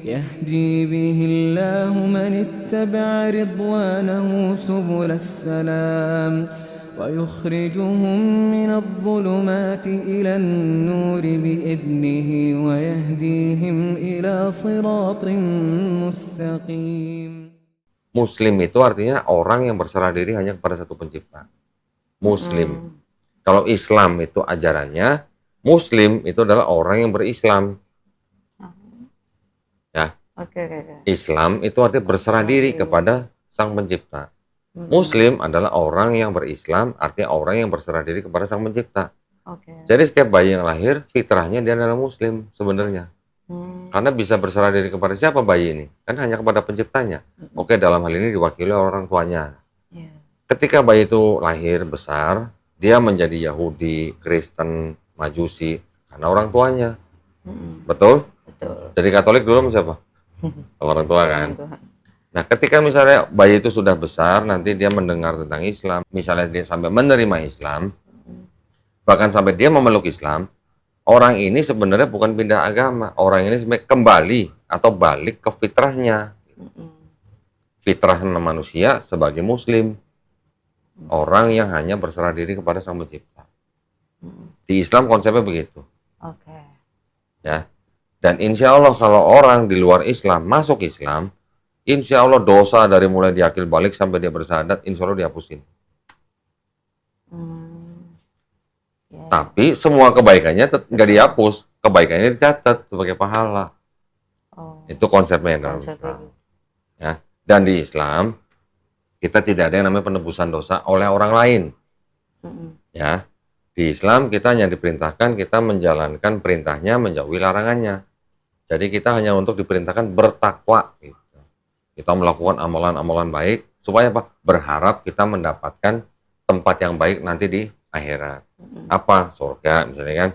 يهدي به الله من اتبع رضوانه سبل السلام ويخرجهم من الظلمات إلى النور بإذنه ويهديهم إلى صراط مستقيم. Muslim itu artinya orang yang berserah diri hanya kepada satu pencipta. Muslim. Kalau Islam itu ajarannya, Muslim itu adalah orang yang berislam. Ya. Islam itu artinya berserah diri kepada Sang Pencipta. Muslim adalah orang yang berislam, artinya orang yang berserah diri kepada Sang Pencipta. Jadi setiap bayi yang lahir, fitrahnya dia adalah Muslim sebenarnya. Karena bisa berserah diri kepada siapa bayi ini? Kan hanya kepada penciptanya. Oke, dalam hal ini diwakili orang tuanya. Ketika bayi itu lahir besar, dia menjadi Yahudi, Kristen, Majusi karena orang tuanya. Betul? Betul. Jadi Katolik dulu sama siapa? Orang tua kan. Nah, ketika misalnya bayi itu sudah besar, nanti dia mendengar tentang Islam, misalnya dia sampai menerima Islam, bahkan sampai dia memeluk Islam, orang ini sebenarnya bukan pindah agama, orang ini sebenarnya kembali atau balik ke fitrahnya. Fitrah manusia sebagai Muslim, orang yang hanya berserah diri kepada Sang Pencipta. Di Islam konsepnya begitu. Ya. Dan insya Allah kalau orang di luar Islam masuk Islam, insya Allah dosa dari mulai diakil balik sampai dia bersyahadat, insya Allah dihapusin. Tapi semua kebaikannya nggak dihapus, kebaikannya dicatat sebagai pahala. Itu konsepnya dalam Islam. Ya. Dan di Islam kita tidak ada yang namanya penebusan dosa oleh orang lain. Ya. Di Islam kita hanya diperintahkan kita menjalankan perintahnya, menjauhi larangannya. Jadi kita hanya untuk diperintahkan bertakwa. Gitu. Kita melakukan amalan-amalan baik supaya apa? Berharap kita mendapatkan tempat yang baik nanti di akhirat. Apa? Surga misalnya kan.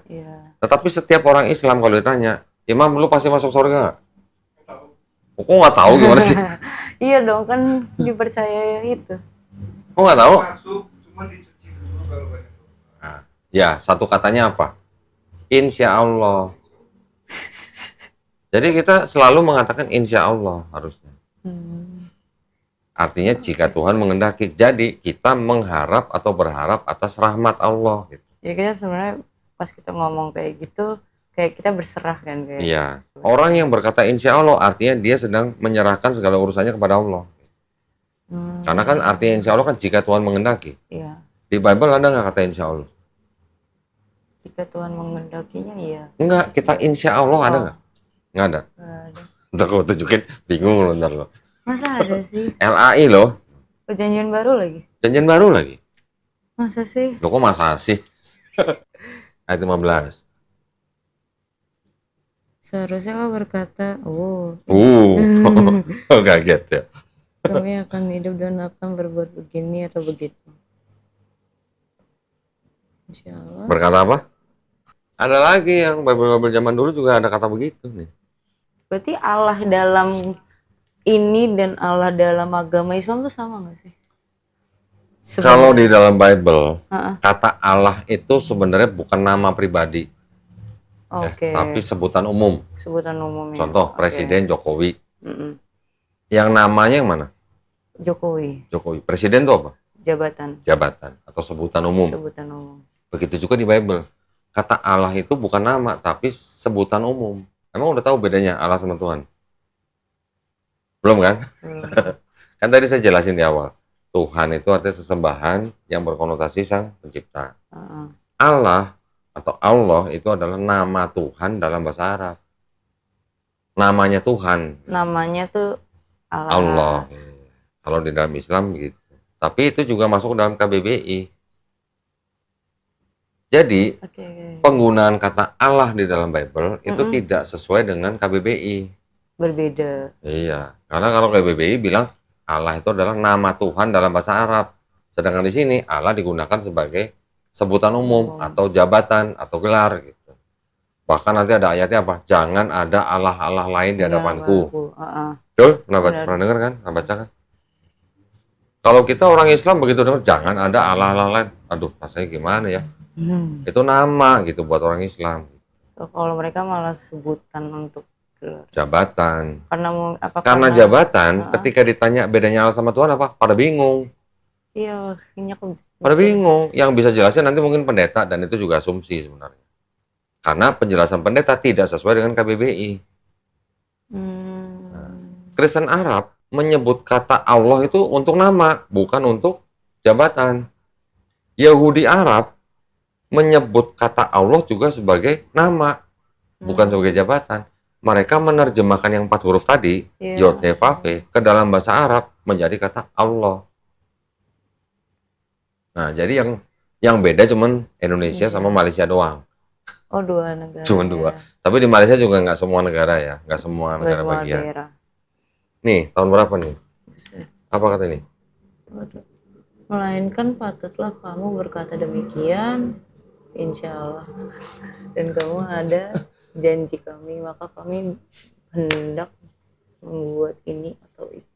Tetapi setiap orang Islam kalau ditanya, Imam lu pasti masuk surga nggak? Kok nggak tahu gimana sih? Iya dong, kan dipercaya itu. Kok nggak tahu? Masuk, cuma dicuci dulu kalau banyak dosa. Nah, ya, satu katanya apa? Insya Allah. Jadi kita selalu mengatakan insya Allah harusnya. Artinya jika Tuhan mengendaki, jadi kita mengharap atau berharap atas rahmat Allah. Gitu. Ya kita sebenarnya pas kita ngomong kayak gitu, kayak kita berserah kan kayak. Iya. Orang yang berkata insya Allah artinya dia sedang menyerahkan segala urusannya kepada Allah. Karena kan artinya insya Allah kan jika Tuhan mengendaki. Iya. Di Bible ada nggak kata insya Allah? Jika Tuhan mengendakinya iya. Enggak, kita insya Allah ada nggak? Nggak ada. Nggak ada. Ntar aku tunjukin, bingung loh ntar lo. Masa ada sih? LAI loh. Perjanjian baru lagi? Janjian baru lagi. Masa sih? Loh kok masa sih? Ayat 15. Seharusnya kau berkata, Kaget ya. kami akan hidup dan akan berbuat begini atau begitu. Insya Allah. Berkata apa? Ada lagi yang Bible zaman dulu juga ada kata begitu nih. Berarti Allah dalam ini dan Allah dalam agama Islam tuh sama nggak sih? Kalau di dalam Bible, kata Allah itu sebenarnya bukan nama pribadi. Tapi sebutan umum. Sebutan umumnya. Contoh, Presiden Jokowi. Yang namanya yang mana? Jokowi. Jokowi. Presiden itu apa? Jabatan. Jabatan atau sebutan umum. Sebutan umum. Begitu juga di Bible. Kata Allah itu bukan nama, tapi sebutan umum. Emang udah tahu bedanya Allah sama Tuhan? Belum kan? Kan tadi saya jelasin di awal. Tuhan itu artinya sesembahan yang berkonotasi Sang Pencipta. Allah atau Allah itu adalah nama Tuhan dalam bahasa Arab. Namanya Tuhan. Namanya tuh Allah. Allah. Kalau di dalam Islam gitu. Tapi itu juga masuk dalam KBBI. Jadi penggunaan kata Allah di dalam Bible itu tidak sesuai dengan KBBI. Berbeda. Iya, karena kalau KBBI bilang Allah itu adalah nama Tuhan dalam bahasa Arab. Sedangkan di sini Allah digunakan sebagai sebutan umum atau jabatan atau gelar gitu. Bahkan nanti ada ayatnya apa? Jangan ada Allah-Allah lain di hadapanku. Betul? Pernah dengar kan? Pernah baca kan? Kalau kita orang Islam begitu dengar jangan ada Allah-Allah lain. Aduh, rasanya gimana ya? Itu nama gitu buat orang Islam. Kalau mereka malah sebutan untuk Jabatan. Karena Karena jabatan, ketika ditanya bedanya Allah sama Tuhan apa? Pada bingung. Iya, kayaknya Pada bingung. Yang bisa jelasin nanti mungkin pendeta, dan itu juga asumsi sebenarnya. Karena penjelasan pendeta tidak sesuai dengan KBBI. Nah, Kristen Arab menyebut kata Allah itu untuk nama, bukan untuk jabatan. Yahudi Arab menyebut kata Allah juga sebagai nama, bukan sebagai jabatan. Mereka menerjemahkan yang 4 huruf tadi, Yod, He, Vav, He, ke dalam bahasa Arab menjadi kata Allah. Nah, jadi yang beda cuman Indonesia sama Malaysia doang. Oh, 2 negara. Cuman 2. Tapi di Malaysia juga nggak semua negara ya, nggak semua negara bagian. Daerah. Nih, tahun berapa nih? Apa kata ini? Melainkan patutlah kamu berkata demikian, insya Allah. Dan kamu ada janji kami, maka kami hendak membuat ini atau itu.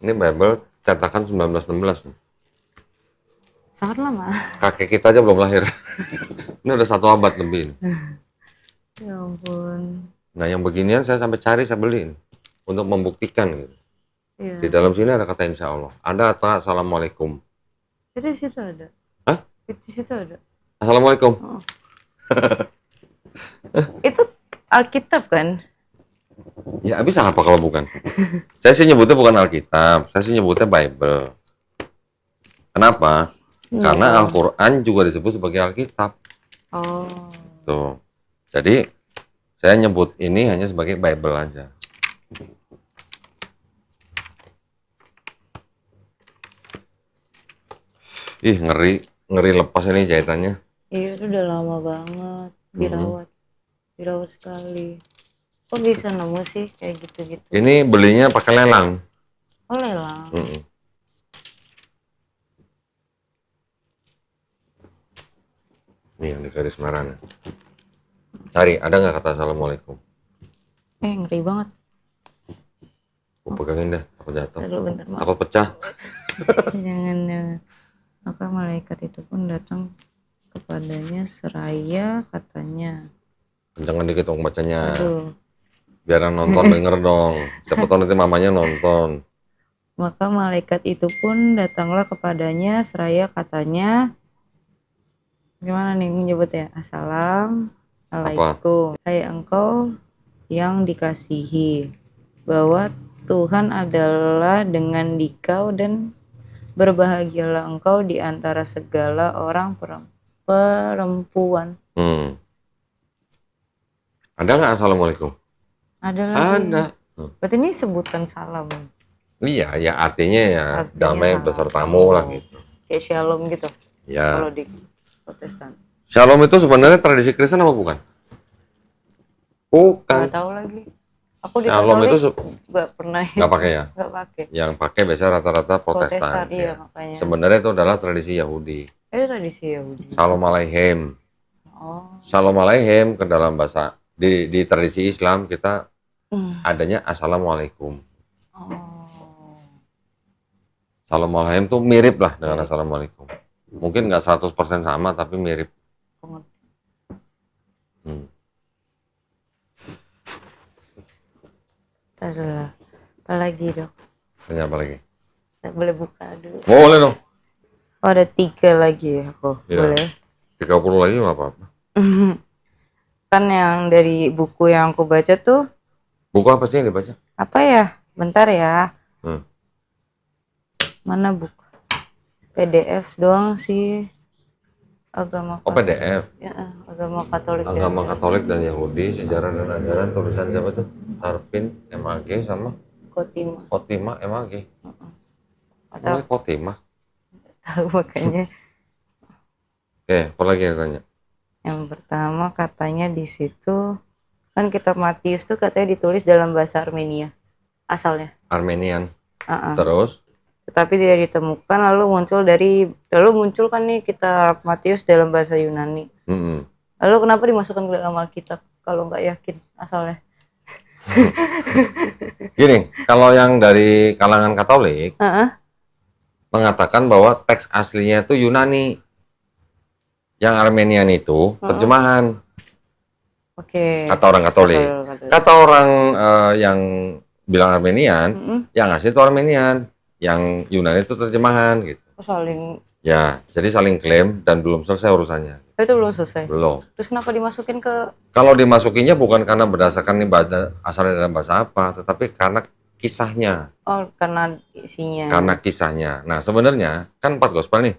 Ini Bible cetakan 1916 nih. Sangat lama. Kakek kita aja belum lahir. Ini udah 1 abad lebih nih. Ya ampun. Nah, yang beginian saya sampai cari, saya beli nih, untuk membuktikan gitu. Iya. Di dalam sini ada kata insya Allah. Ada atau assalamualaikum. Itu di situ ada. Hah? Itu di situ ada. Assalamualaikum. Oh. Itu Alkitab kan? Ya bisa apa kalau bukan? Saya sih nyebutnya bukan Alkitab, saya sih nyebutnya Bible. Kenapa? Karena Al-Quran juga disebut sebagai Alkitab. Oh. Tuh. Jadi saya nyebut ini hanya sebagai Bible aja. Ih, ngeri lepas ini jahitannya. Iya, itu udah lama banget dirawat sekali. Kok bisa nemu sih kayak gitu-gitu? Ini belinya pakai lelang. Oh, lelang. Nih yang di garis merah. Cari, ada nggak kata assalamualaikum? Ngeri banget. Gue pegangin dah, takut jatuh. Bentar, maaf. Takut pecah. Jangan. Maka malaikat itu pun datang kepadanya seraya katanya. Kencangan dikit dong bacanya. Aduh. Biar yang nonton denger dong. Siapa tahu nanti mamanya nonton. Maka malaikat itu pun datanglah kepadanya seraya katanya. Gimana nih menyebutnya? Assalamualaikum. Hai engkau yang dikasihi, bahwa Tuhan adalah dengan dikau dan berbahagialah engkau di antara segala orang perempuan. Ada nggak assalamualaikum? Ada lagi. Ada. Berarti ini sebutan salam. Iya, ya artinya ya Artinya damai salam. besertamu lah gitu. Kayak shalom gitu. Ya. Kalau di Protestan. Shalom itu sebenarnya tradisi Kristen apa bukan? Bukan. Nggak tahu lagi. Aku di Shalom Katolik itu nggak pernah. nggak pakai ya? Nggak pakai. Yang pakai biasanya rata-rata Protestan. Iya, Ya. makanya. Sebenarnya itu adalah tradisi Yahudi. Tradisi Yahudi. Shalom Aleichem. Oh. Shalom Aleichem ke dalam bahasa di tradisi Islam kita adanya assalamualaikum. Oh. Shalom Aleichem tuh mirip lah dengan assalamualaikum. Mungkin nggak 100% sama tapi mirip. Apa lagi dok? Tanya apa lagi? Boleh buka dulu. Boleh dong. Oh, ada 3 lagi ya kok. Ya. Boleh. 30 lagi nggak apa-apa. Kan yang dari buku yang aku baca tuh. Buku apa sih yang dibaca? Apa ya? Bentar ya. Mana buku? PDF doang sih. Agama Katolik. Oh, PDF. Ya, agama Katolik. Agama Katolik dan Yahudi, sejarah dan ajaran, tulisan siapa tuh? Tarpin, MAG sama Khotimah, MAG. Atau Khotimah. tahu makanya. Oke, apa lagi yang tanya? Yang pertama katanya di situ kan kitab Matius tuh katanya ditulis dalam bahasa Armenia asalnya. Armenian. Terus? Tetapi tidak ditemukan, lalu muncul kan nih kitab Matius dalam bahasa Yunani. Lalu kenapa dimasukkan ke dalam Alkitab kalau nggak yakin asalnya? Gini, kalau yang dari kalangan Katolik mengatakan bahwa teks aslinya itu Yunani, yang Armenian itu terjemahan. Oke. Kata orang Katolik. Kata orang yang bilang Armenian, yang asli itu Armenian, yang Yunani itu terjemahan gitu. Saling. Ya, jadi saling klaim dan belum selesai urusannya. Itu belum selesai. Belum. Terus kenapa dimasukin ke? Kalau dimasukinnya bukan karena berdasarkan asalnya dalam bahasa apa, tetapi karena kisahnya. Oh, karena isinya. Karena kisahnya. Nah, sebenarnya kan 4 gospel nih.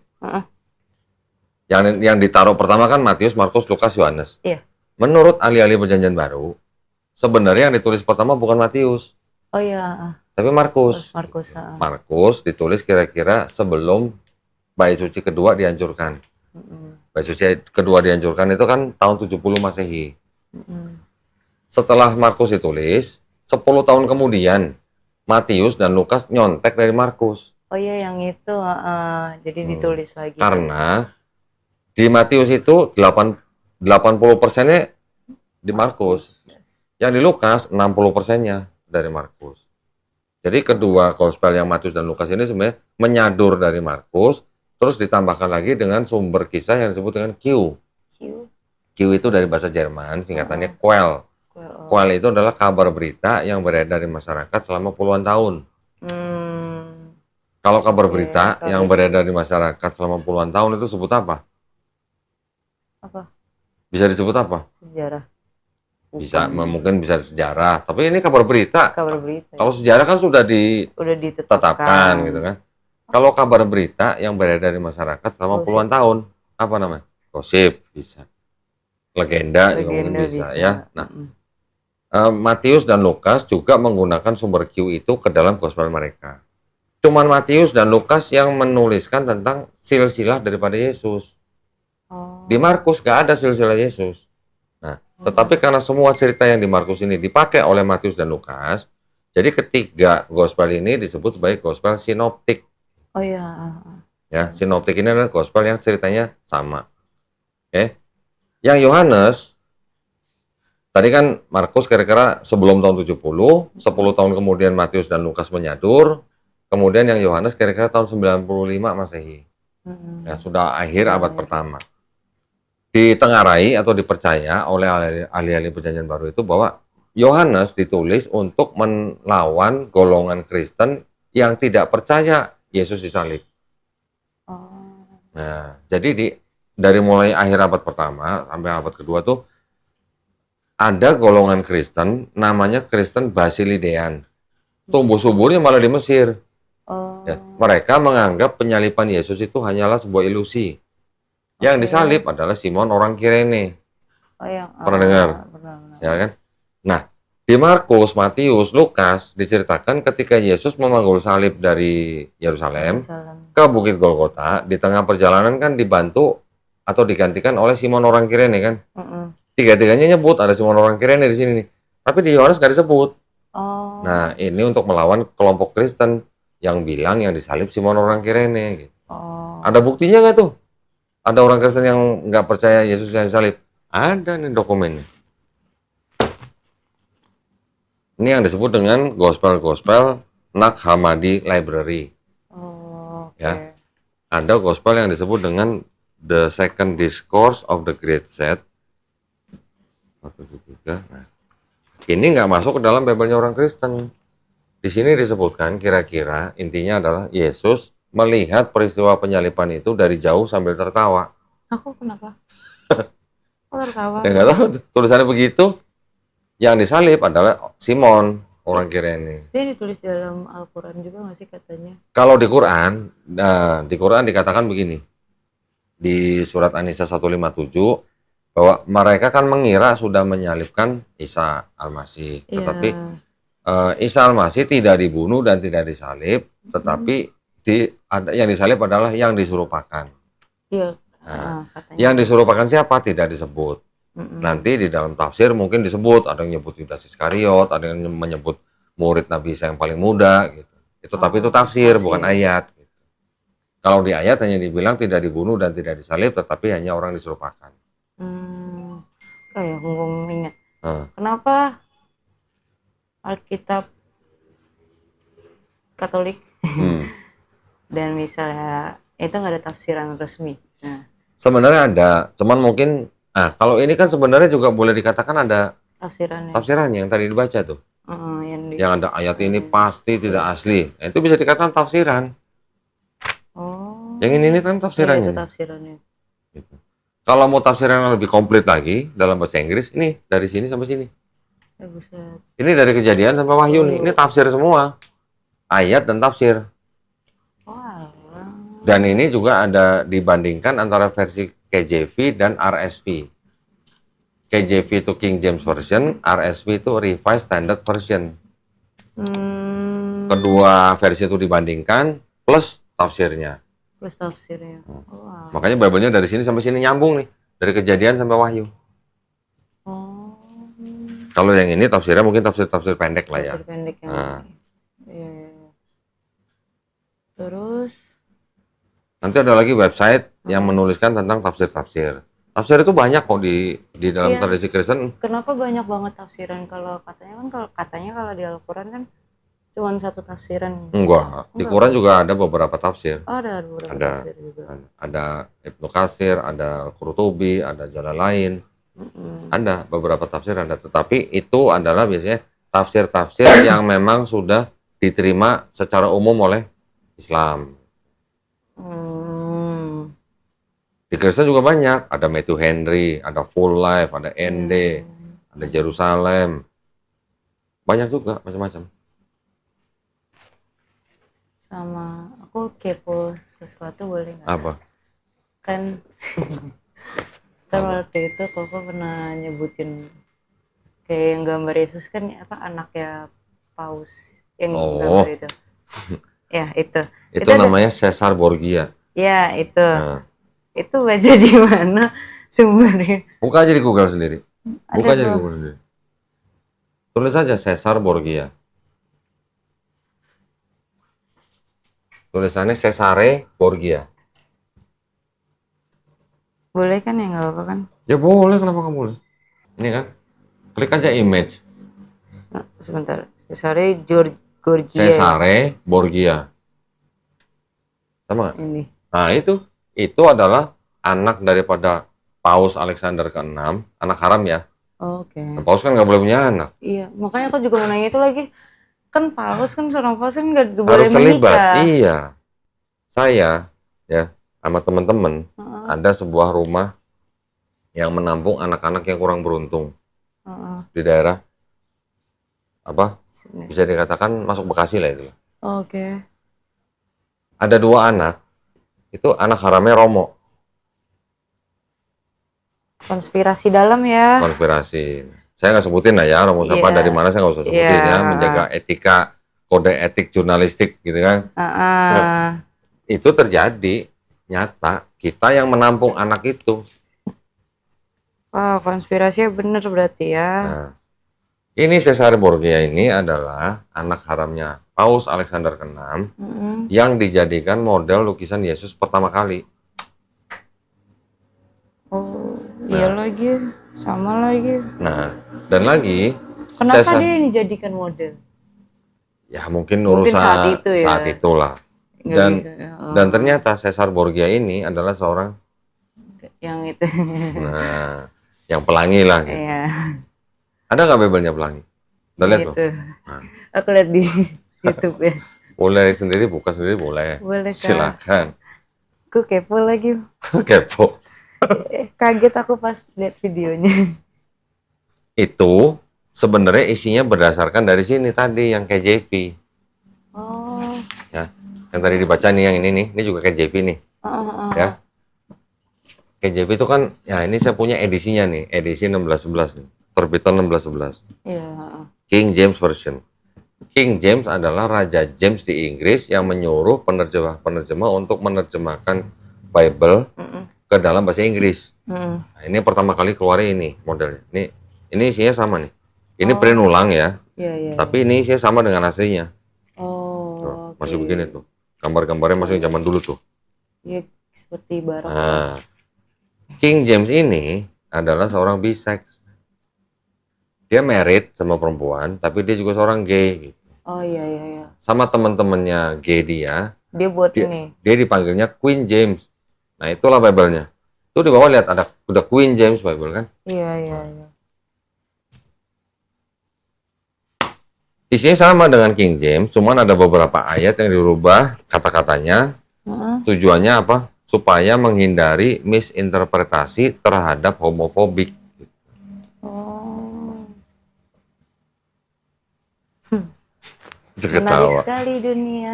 Yang ditaruh pertama kan Matius, Markus, Lukas, Yohanes. Iya. Menurut ahli-ahli Perjanjian Baru, sebenarnya yang ditulis pertama bukan Matius. Oh iya. Tapi Markus. Markus ditulis kira-kira sebelum Bait Suci kedua dihancurkan. Bait Suci kedua dihancurkan itu kan tahun 70 Masehi. Setelah Markus ditulis, 10 tahun kemudian Matius dan Lukas nyontek dari Markus. Oh iya, yang itu jadi ditulis lagi. Karena di Matius itu 80%-nya di Markus. Yang di Lukas 60%-nya dari Markus. Jadi kedua gospel yang Matius dan Lukas ini sebenarnya menyadur dari Markus, terus ditambahkan lagi dengan sumber kisah yang disebut dengan Q. Q itu dari bahasa Jerman, singkatannya Quell. Quell itu adalah kabar berita yang beredar di masyarakat selama puluhan tahun. Kalau kabar berita yang beredar di masyarakat selama puluhan tahun itu sebut apa? Apa? Bisa disebut apa? Sejarah. Bisa, mungkin bisa sejarah. Tapi ini kabar berita. Kabar berita. Kalau sejarah kan sudah ditetapkan gitu kan. Kalau kabar berita yang beredar di masyarakat selama puluhan tahun, apa namanya? Gosip bisa. Legenda juga mungkin bisa ya. Nah, Matius dan Lukas juga menggunakan sumber Q itu ke dalam gospel mereka. Cuman Matius dan Lukas yang menuliskan tentang silsilah daripada Yesus. Di Markus gak ada silsilah Yesus. Nah, tetapi karena semua cerita yang di Markus ini dipakai oleh Matius dan Lukas, jadi ketiga gospel ini disebut sebagai gospel sinoptik. Oh iya. Ya, sinoptik ini adalah gospel yang ceritanya sama. Yang Yohanes tadi kan Markus kira-kira sebelum tahun 70, 10 tahun kemudian Matius dan Lukas menyadur, kemudian yang Yohanes kira-kira tahun 95 Masehi. Ya, sudah akhir abad pertama. Ditengarai atau dipercaya oleh ahli-ahli Perjanjian Baru itu bahwa Yohanes ditulis untuk melawan golongan Kristen yang tidak percaya Yesus disalib. Nah, jadi dari mulai akhir abad pertama sampai abad kedua tuh ada golongan Kristen namanya Kristen Basilidean. Tumbuh suburnya malah di Mesir. Ya, mereka menganggap penyaliban Yesus itu hanyalah sebuah ilusi. Yang disalib adalah Simon orang Kirene. Pernah dengar? Ya kan? Nah, di Markus, Matius, Lukas diceritakan ketika Yesus memanggul salib dari Yerusalem ke Bukit Golgota, di tengah perjalanan kan dibantu atau digantikan oleh Simon orang Kirene kan? Tiga-tiganya nyebut ada Simon orang Kirene di sini nih. Tapi di Yohanes nggak disebut. Nah, ini untuk melawan kelompok Kristen yang bilang yang disalib Simon orang Kirene. Gitu. Ada buktinya nggak tuh? Ada orang Kristen yang nggak percaya Yesus yang disalib? Ada nih dokumennya. Ini yang disebut dengan gospel-gospel Nag Hammadi Library. Ya, ada gospel yang disebut dengan The Second Discourse of the Great Set. Nah, ini nggak masuk ke dalam Bible-nya orang Kristen. Di sini disebutkan kira-kira intinya adalah Yesus melihat peristiwa penyaliban itu dari jauh sambil tertawa. Aku kenapa? Kok tertawa? Ya nggak tahu, tulisannya begitu. Yang disalib adalah Simon orang Kirene. Ini ditulis dalam Al-Quran juga nggak sih katanya? Kalau di Quran, di Quran dikatakan begini. Di surat An-Nisa 157 bahwa mereka kan mengira sudah menyalibkan Isa Al-Masih, tetapi Isa Al-Masih tidak dibunuh dan tidak disalib, tetapi yang disalib adalah yang disuruhpakan. Iya. Katanya. Yang disuruhpakan siapa tidak disebut. Nanti di dalam tafsir mungkin disebut, ada yang menyebut Yudas Iskariot, ada yang menyebut murid Nabi Isa yang paling muda gitu. Itu tapi itu tafsir bukan ayat. Gitu. Kalau di ayat hanya dibilang tidak dibunuh dan tidak disalib, tetapi hanya orang disuruhpakan. Kayak ngomong ingat. Kenapa Alkitab Katolik dan misalnya itu nggak ada tafsiran resmi? Nah. Sebenarnya ada, cuman mungkin Nah, kalau ini kan sebenarnya juga boleh dikatakan ada Tafsirannya. tafsirannya yang tadi dibaca tuh. Yang Yang ada ayat ini pasti tidak asli. Nah, itu bisa dikatakan tafsiran. Oh. Yang ini kan Iya, tafsirannya. itu tafsirannya. Gitu. Kalau mau tafsiran yang lebih komplit lagi dalam bahasa Inggris, ini dari sini sampai sini. Ya buset. Ini dari Kejadian sampai Wahyu nih. Ini tafsir semua. Ayat dan tafsir. Wah. Dan ini juga ada dibandingkan antara versi KJV dan RSV. KJV itu King James Version, RSV itu Revised Standard Version. Kedua versi itu dibandingkan plus tafsirnya. Plus tafsirnya. Wah. Makanya Bible-nya dari sini sampai sini nyambung nih. Dari Kejadian sampai Wahyu. Oh. Kalau yang ini tafsirnya mungkin tafsir pendek lah ya. Tafsir pendek yang Nah. Iya. Terus Nanti ada lagi website yang menuliskan tentang tafsir-tafsir. Tafsir itu banyak kok di dalam Iya. tradisi Kristen. kenapa banyak banget tafsiran kalau katanya kalau di Al-Qur'an kan cuma satu tafsiran. Enggak, di Quran juga ada beberapa tafsir. Oh, ada beberapa Ada. tafsir juga. Ada Ibnu Katsir, ada Qurtubi, ada Jalalain. Ada beberapa tafsir ada, tetapi itu adalah biasanya tafsir-tafsir yang memang sudah diterima secara umum oleh Islam. Di Kristen juga banyak, ada Matthew Henry, ada Full Life, ada ND, ada Jerusalem. Banyak juga macam-macam. Sama aku kepo sesuatu boleh nggak? Apa? Kan waktu itu Koko pernah nyebutin kayak yang gambar Yesus kan apa anaknya Paus yang gambar itu. Ya, itu. Itu namanya Caesar Borgia. Ya, itu. Nah, Itu baca di mana sumbernya? buka aja di Google sendiri. Buka Ada aja di tuh. Google sendiri. Tulis aja Caesar Borgia. Tulisannya Cesare Borgia. Boleh kan ya, nggak apa-apa kan? Ya boleh, kenapa nggak boleh? Ini kan, klik aja image. Sebentar. Cesare Borgia. Cesare Borgia. Sama nggak? Ini. Nah itu adalah anak daripada Paus Alexander ke-6, anak haram ya. Oke. Nah, Paus kan nggak boleh punya anak. Iya, makanya aku juga mau nanya itu lagi. Kan Paus kan seorang Paus kan nggak boleh Harus terlibat. menikah. Iya. Saya ya sama teman-teman ada sebuah rumah yang menampung anak-anak yang kurang beruntung di daerah apa? Bisa dikatakan masuk Bekasi lah itu. Oke. Ada 2 anak. Itu anak haramnya Romo. Konspirasi dalam ya. Konspirasi. Saya nggak sebutin lah ya Romo siapa Iya. dari mana, saya nggak usah sebutin Iya. ya, menjaga etika, kode etik jurnalistik gitu kan. Itu terjadi nyata, kita yang menampung anak itu. Wah, konspirasinya bener berarti ya. Nah, ini Cesare Borgia ini adalah anak haramnya Paus Alexander ke-6 yang dijadikan model lukisan Yesus pertama kali. Oh, iya lagi, sama lagi. Nah, dan lagi Kenapa dia yang dijadikan model? ya mungkin Mungkin urusan saat itu ya. saat itulah. Nggak Dan bisa ya. dan ternyata Caesar Borgia ini adalah seorang Yang itu. nah, yang pelangi lah gitu. Iya. Ada nggak Bible-nya pelangi? Udah lihat belum? Gitu. Nah. Aku lihat di YouTube ya. Boleh sendiri, buka sendiri boleh. Boleh, Kak. Silakan. Aku kepo lagi. Kepo. Kaget aku pas lihat videonya. Itu sebenarnya isinya berdasarkan dari sini tadi yang KJV. Oh. Ya. Yang tadi dibaca nih yang ini juga KJV nih. Ya. KJV itu kan ya ini saya punya edisinya nih, edisi 1611 nih. Terbitan 1611. Iya. King James Version. King James adalah Raja James di Inggris yang menyuruh penerjemah untuk menerjemahkan Bible ke dalam bahasa Inggris. Nah, ini pertama kali keluar ini modelnya. Ini isinya sama nih. Ini print ulang ya. Iya. Tapi ini isinya sama dengan aslinya. Oh. Masih begini tuh. Gambar-gambarnya masih zaman dulu tuh. Iya, seperti barok. Nah, King James ini adalah seorang bisex. Dia married sama perempuan, tapi dia juga seorang gay. Oh iya. Sama teman-temannya gay dia Dia buat ini. dipanggilnya Queen James. Nah, itulah Bible-nya. Tuh di bawah lihat ada udah Queen James Bible kan. Iya. Isinya sama dengan King James, cuman ada beberapa ayat yang dirubah kata-katanya. Tujuannya apa? Supaya menghindari misinterpretasi terhadap homofobik. Oh. Itu Menarik ketawa. sekali dunia.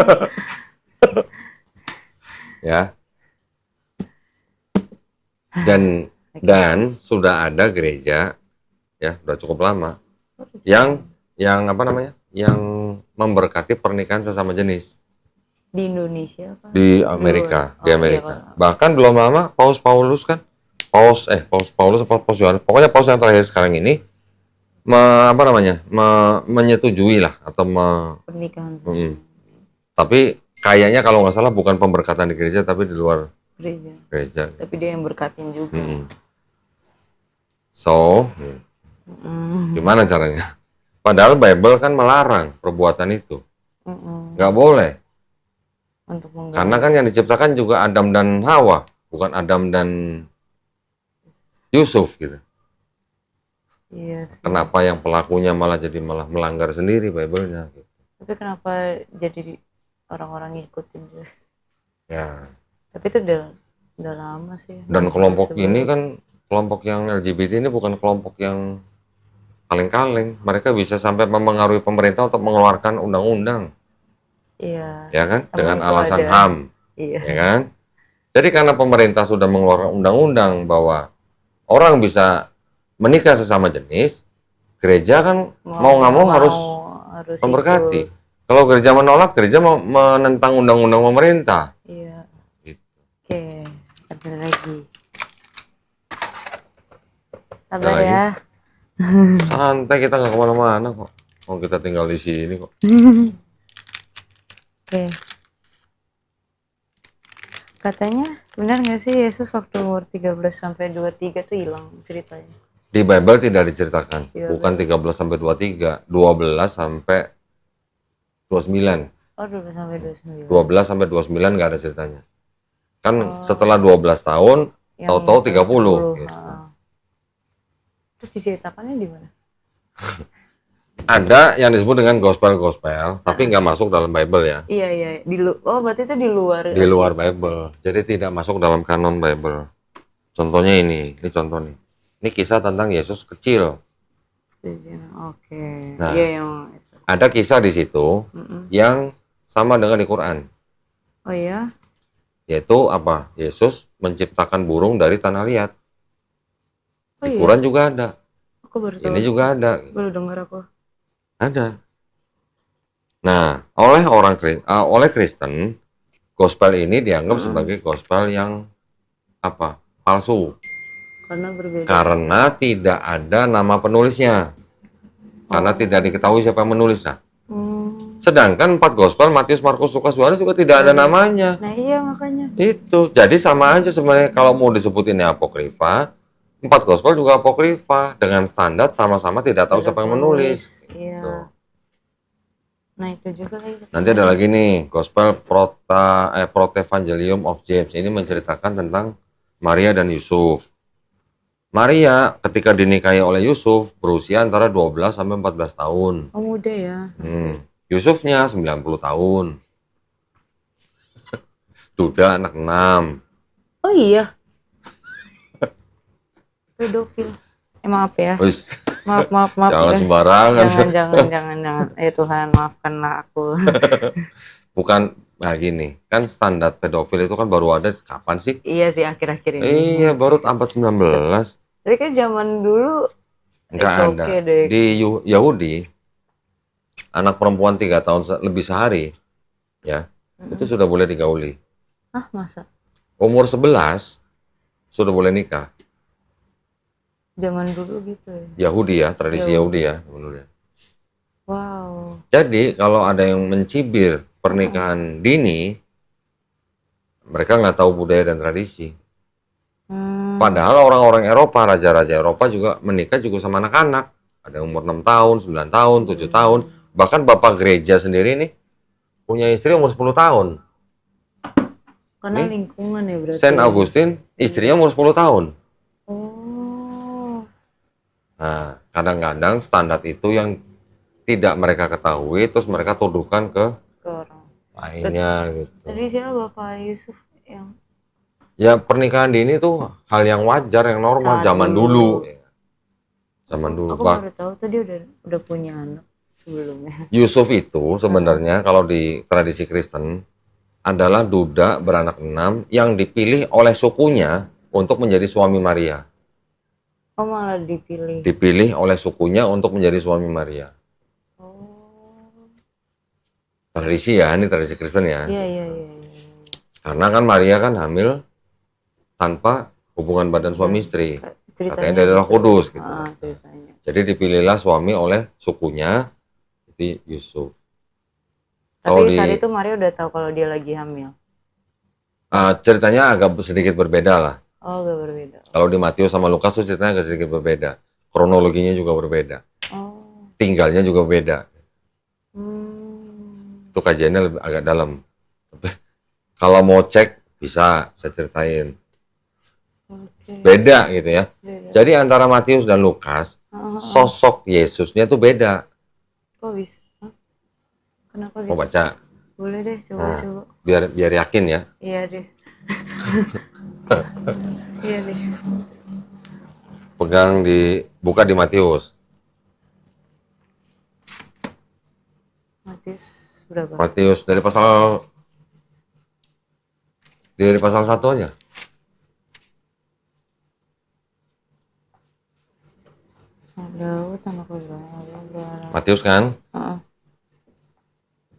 Ya. Dan sudah ada gereja ya, udah cukup lama yang apa namanya? Yang memberkati pernikahan sesama jenis. Di Indonesia apa? Di Amerika, luar. di Amerika. Iya, Bahkan belum lama Paus Paulus kan, Paus Paulus apa Paus Yohanes, pokoknya Paus yang terakhir sekarang ini menyetujui lah atau pernikahan sesama tapi kayaknya kalau nggak salah bukan pemberkatan di gereja tapi di luar gereja. Tapi dia yang berkatin juga. So, gimana caranya? Padahal Bible kan melarang perbuatan itu, nggak boleh. Untuk Karena kan yang diciptakan juga Adam dan Hawa, bukan Adam dan Yusuf gitu. Iya sih. Kenapa yang pelakunya malah melanggar sendiri Bible-nya? Gitu. Tapi kenapa jadi orang-orang ngikutin juga? Ya. Tapi itu udah lama sih. Dan kelompok ini kan kelompok yang LGBT ini bukan kelompok yang kaleng-kaleng. Mereka bisa sampai mempengaruhi pemerintah untuk mengeluarkan undang-undang. Iya. Ya kan? Dengan Temanku alasan ada. HAM. Iya. Ya kan? Jadi karena pemerintah sudah mengeluarkan undang-undang bahwa orang bisa menikah sesama jenis, gereja kan mau nggak mau harus memberkati. Ikut. Kalau gereja menolak, gereja mau menentang undang-undang pemerintah. Iya. Gitu. Oke, ada lagi. Ada Sabar lagi? ya. Santai, kita nggak kemana-mana kok. Mau kita tinggal di sini kok. Oke. Katanya benar nggak sih Yesus waktu umur 13 sampai 23 tuh hilang ceritanya? Di Bible tidak diceritakan. Iya, Bukan 13 sampai 23, 12 sampai 29. Oh, 12 sampai 29. 12 sampai 29 nggak ada ceritanya. Kan setelah 12 tahun, Yang tahu-tahu 30. Gitu. Terus diceritakannya di mana? Ada yang disebut dengan gospel-gospel, tapi nggak masuk dalam Bible ya. Iya. Oh, berarti itu di luar. Di luar Bible. Jadi tidak masuk dalam kanon Bible. Contohnya ini contoh nih. Ini kisah tentang Yesus kecil. Oke. Nah, Iya yang itu. ada kisah di situ yang sama dengan di Quran. Oh iya? Yaitu apa? Yesus menciptakan burung dari tanah liat. Oh Di iya? Quran juga ada. Aku baru tahu. Ini juga ada. Baru dengar aku. Ada. Nah, oleh Kristen, gospel ini dianggap sebagai gospel yang apa? Palsu. Karena berbeda. Karena tidak ada nama penulisnya. Karena tidak diketahui siapa yang menulis. Nah, sedangkan 4 gospel, Matius, Markus, Lukas, Yohanes juga tidak ada namanya. Nah iya makanya. Itu. Jadi sama aja sebenarnya kalau mau disebut ini apokrifa, 4 gospel juga apokrifa dengan standar sama-sama tidak tahu siapa yang menulis. Iya. Tuh. Nah itu juga lagi. Nanti ada lagi nih, gospel Protevangelium of James. Ini menceritakan tentang Maria dan Yusuf. Maria ketika dinikahi oleh Yusuf berusia antara 12 sampai 14 tahun. Oh muda ya. Yusufnya 90 tahun. Duda anak 6. Oh iya. Pedofil. Maaf ya. Wis, Maaf. jangan udah. sembarangan. Jangan. Tuhan maafkanlah aku. Bukan, nah gini, kan standar pedofil itu kan baru ada kapan sih? Iya sih akhir-akhir ini. Iya, baru abad 19. Tapi kan zaman dulu Nggak it's ada. okay deh. Di Yahudi, anak perempuan 3 tahun lebih sehari, ya, itu sudah boleh digauli. Hah masa? Umur 11, sudah boleh nikah. Zaman dulu gitu ya? Yahudi ya, tradisi Yahudi ya. Wow. Jadi kalau ada yang mencibir pernikahan dini, mereka nggak tahu budaya dan tradisi. Padahal orang-orang Eropa, raja-raja Eropa juga menikah juga sama anak-anak. Ada yang umur 6 tahun, 9 tahun, 7 tahun. Bahkan bapak gereja sendiri nih punya istri umur 10 tahun. Karena Nih, lingkungan ya berarti. Saint Augustine istrinya umur 10 tahun. Oh. Nah, kadang-kadang standar itu yang tidak mereka ketahui, terus mereka tuduhkan ke Orang. lainnya gitu. Tadi siapa Bapak Yusuf yang Ya pernikahan dini tuh hal yang wajar, yang normal Saat zaman dulu. dulu. Zaman dulu. aku baru tahu tadi udah punya anak sebelumnya. Yusuf itu sebenarnya kalau di tradisi Kristen adalah duda beranak 6 yang dipilih oleh sukunya untuk menjadi suami Maria. Oh malah dipilih. Dipilih oleh sukunya untuk menjadi suami Maria. Oh. Tradisi ya, ini tradisi Kristen ya. Iya. Karena kan Maria kan hamil tanpa hubungan badan suami istri. Katanya dari Roh Kudus gitu. Ceritanya. Jadi dipilihlah suami oleh sukunya, itu Yusuf. Tapi saat itu Maria udah tahu kalau dia lagi hamil. Ceritanya agak sedikit berbeda lah. Oh, agak berbeda. Kalau di Matius sama Lukas tuh ceritanya agak sedikit berbeda. Kronologinya juga berbeda. Oh. Tinggalnya juga beda. Itu kajiannya lebih agak dalam. Kalau mau cek bisa saya ceritain. Okay. Beda gitu ya. Beda. Jadi antara Matius dan Lukas, sosok Yesusnya tuh beda. Kok bisa? Hah? Kenapa Mau bisa? baca? Boleh deh, coba. Biar yakin ya. Iya deh. Iya deh. Pegang buka di Matius. Matius berapa? Matius dari pasal 1 aja. Daud anak Abraham. Matius kan? Heeh.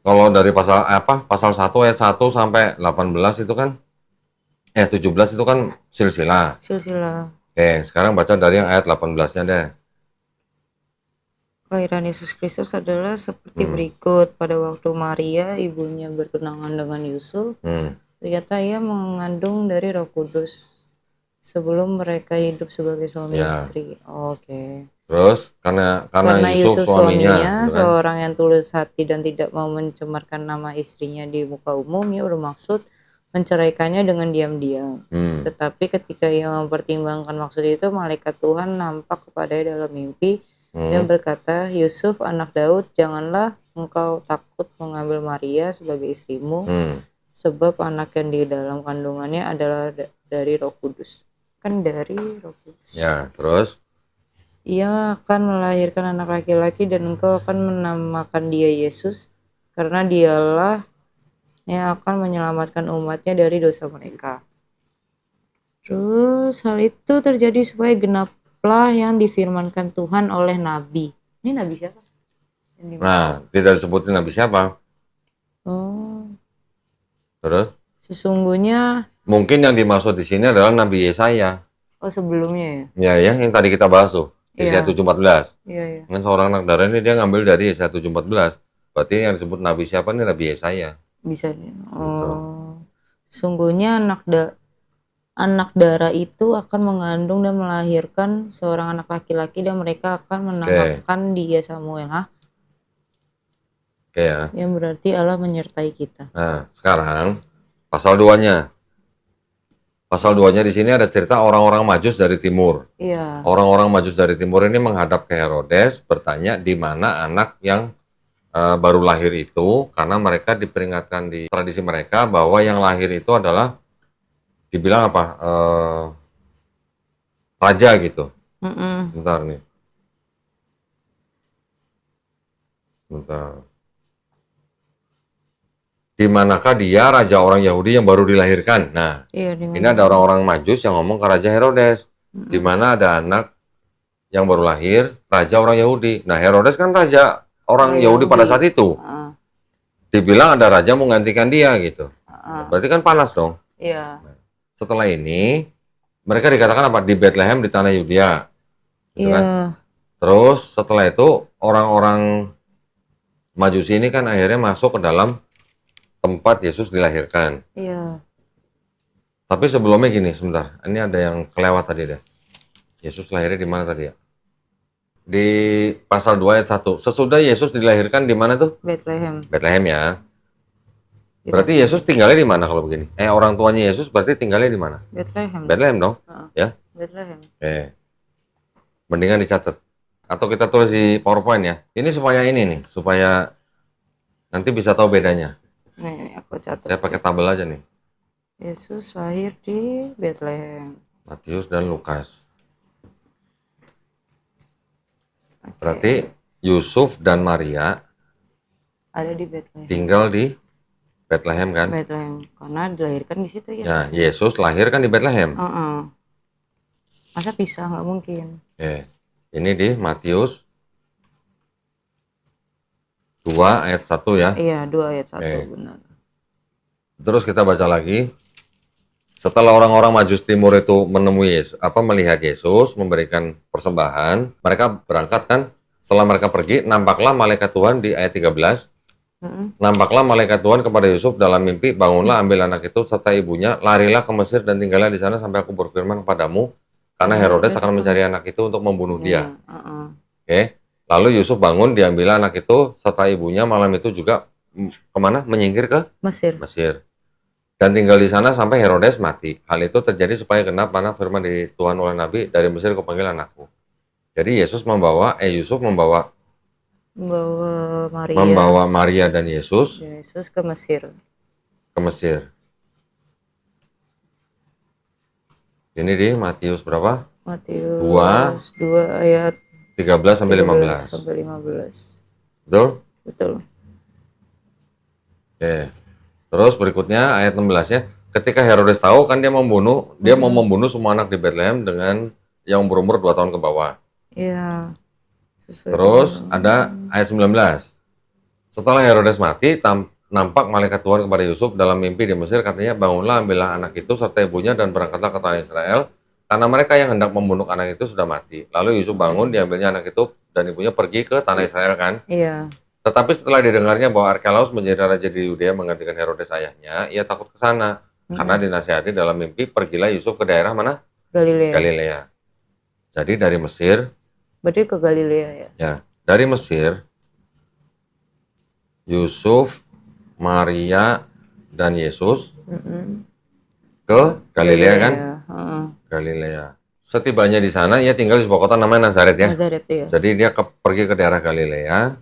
Kalau dari pasal 1 ayat 1 sampai 18 itu kan 17 itu kan silsilah. Silsilah. Oke, sekarang baca dari yang ayat 18-nya deh. Kelahiran Yesus Kristus adalah seperti berikut. Pada waktu Maria, ibunya bertunangan dengan Yusuf, ternyata ia mengandung dari Roh Kudus sebelum mereka hidup sebagai suami istri. Oke. Terus karena Yusuf suaminya gitu kan? seorang yang tulus hati dan tidak mau mencemarkan nama istrinya di muka umum, ia bermaksud menceraikannya dengan diam-diam. Tetapi ketika ia mempertimbangkan maksud itu, malaikat Tuhan nampak kepadanya dalam mimpi dan berkata, Yusuf anak Daud, janganlah engkau takut mengambil Maria sebagai istrimu, sebab anak yang di dalam kandungannya adalah dari Roh Kudus. Kan dari Roh Kudus. Ya, terus? Ia akan melahirkan anak laki-laki dan engkau akan menamakan dia Yesus, karena dialah yang akan menyelamatkan umatnya dari dosa mereka. Terus hal itu terjadi supaya genaplah yang difirmankan Tuhan oleh Nabi. Ini Nabi siapa? Nah, tidak disebutin Nabi siapa. Oh. Terus? Sesungguhnya. Mungkin yang dimaksud di sini adalah Nabi Yesaya. Oh, sebelumnya Ya, ya? yang tadi kita bahas tuh. Yesaya 7:14. Iya. Kan seorang anak darah ini dia ngambil dari Yesaya 7:14. Berarti yang disebut Nabi siapa nih? Nabi Yesaya. Bisa. Oh. Sesungguhnya anak darah itu akan mengandung dan melahirkan seorang anak laki-laki dan mereka akan menamakan dia Samuel. Oke ya. Yang berarti Allah menyertai kita. Nah, sekarang pasal 2-nya. Pasal 2-nya di sini ada cerita orang-orang Majus dari timur. Iya. Orang-orang Majus dari timur ini menghadap ke Herodes, bertanya di mana anak yang baru lahir itu, karena mereka diperingatkan di tradisi mereka bahwa yang lahir itu adalah dibilang apa? Raja gitu. Bentar nih. Bentar. Di manakah dia raja orang Yahudi yang baru dilahirkan? Nah, ini ada orang-orang Majus yang ngomong ke Raja Herodes, di mana ada anak yang baru lahir, raja orang Yahudi. Nah, Herodes kan raja orang Yahudi pada saat itu. Dibilang ada raja mau menggantikan dia gitu. Berarti kan panas dong. Iya. Setelah ini, mereka dikatakan apa? Di Bethlehem di tanah Yudea. Gitu kan? Terus setelah itu orang-orang Majusi ini kan akhirnya masuk ke dalam tempat Yesus dilahirkan. Iya. Tapi sebelumnya gini, sebentar. Ini ada yang kelewat tadi deh. Yesus lahirnya di mana tadi ya? Di pasal 2 ayat 1. Sesudah Yesus dilahirkan di mana tuh? Bethlehem. Bethlehem ya. Berarti Yesus tinggalnya di mana kalau begini? Orang tuanya Yesus berarti tinggalnya di mana? Bethlehem. Bethlehem dong, ya? Bethlehem. Mendingan dicatat. Atau kita tulis di PowerPoint ya. Ini supaya ini nih, supaya nanti bisa tahu bedanya. Nih, aku catat. Saya pakai tabel aja nih. Yesus lahir di Bethlehem. Matius dan Lukas. Berarti Yusuf dan Maria ada di Bethlehem. tinggal di Bethlehem kan? Bethlehem, karena dilahirkan di situ Yesus. Ya, Yesus lahir kan di Bethlehem. Masa pisah, nggak mungkin. Ini di Matius 2 ayat 1 ya. Iya, 2 ayat 1 benar. Terus kita baca lagi. Setelah orang-orang Majus Timur itu melihat Yesus memberikan persembahan, mereka berangkat kan. Setelah mereka pergi, nampaklah malaikat Tuhan di ayat 13. Nampaklah malaikat Tuhan kepada Yusuf dalam mimpi, bangunlah, ambil anak itu serta ibunya, larilah ke Mesir dan tinggallah di sana sampai aku berfirman kepadamu, karena Herodes akan mencari anak itu untuk membunuh dia. Lalu Yusuf bangun, diambil anak itu serta ibunya malam itu juga kemana? Menyingkir ke Mesir. Dan tinggal di sana sampai Herodes mati. Hal itu terjadi supaya genap mana firman di Tuhan oleh Nabi, dari Mesir kupanggil anakku. Jadi Yusuf membawa Maria dan Yesus ke Mesir. Ini di Matius berapa? Matius 2 ayat 13 sampai 15. Betul. Terus berikutnya ayat 16 ya. Ketika Herodes tahu kan dia mau membunuh semua anak di Bethlehem dengan yang berumur 2 tahun ke bawah. Iya. Terus ada ayat 19. Setelah Herodes mati, nampak malaikat Tuhan kepada Yusuf dalam mimpi di Mesir, katanya, bangunlah, ambillah anak itu serta ibunya dan berangkatlah ke tanah Israel, karena mereka yang hendak membunuh anak itu sudah mati. Lalu Yusuf bangun, diambilnya anak itu dan ibunya pergi ke tanah Israel kan? Iya. Tetapi setelah didengarnya bahwa Archelaus menjadi raja di Yudea menggantikan Herodes ayahnya, ia takut ke sana. Karena dinasihati dalam mimpi, pergilah Yusuf ke daerah mana? Galilea. Jadi dari Mesir. Berarti ke Galilea ya? Ya, dari Mesir, Yusuf, Maria, dan Yesus ke Galilea kan? Galilea. Setibanya di sana, ia tinggal di sebuah kota namanya Nazaret ya? Nazaret, iya. Jadi dia pergi ke daerah Galilea,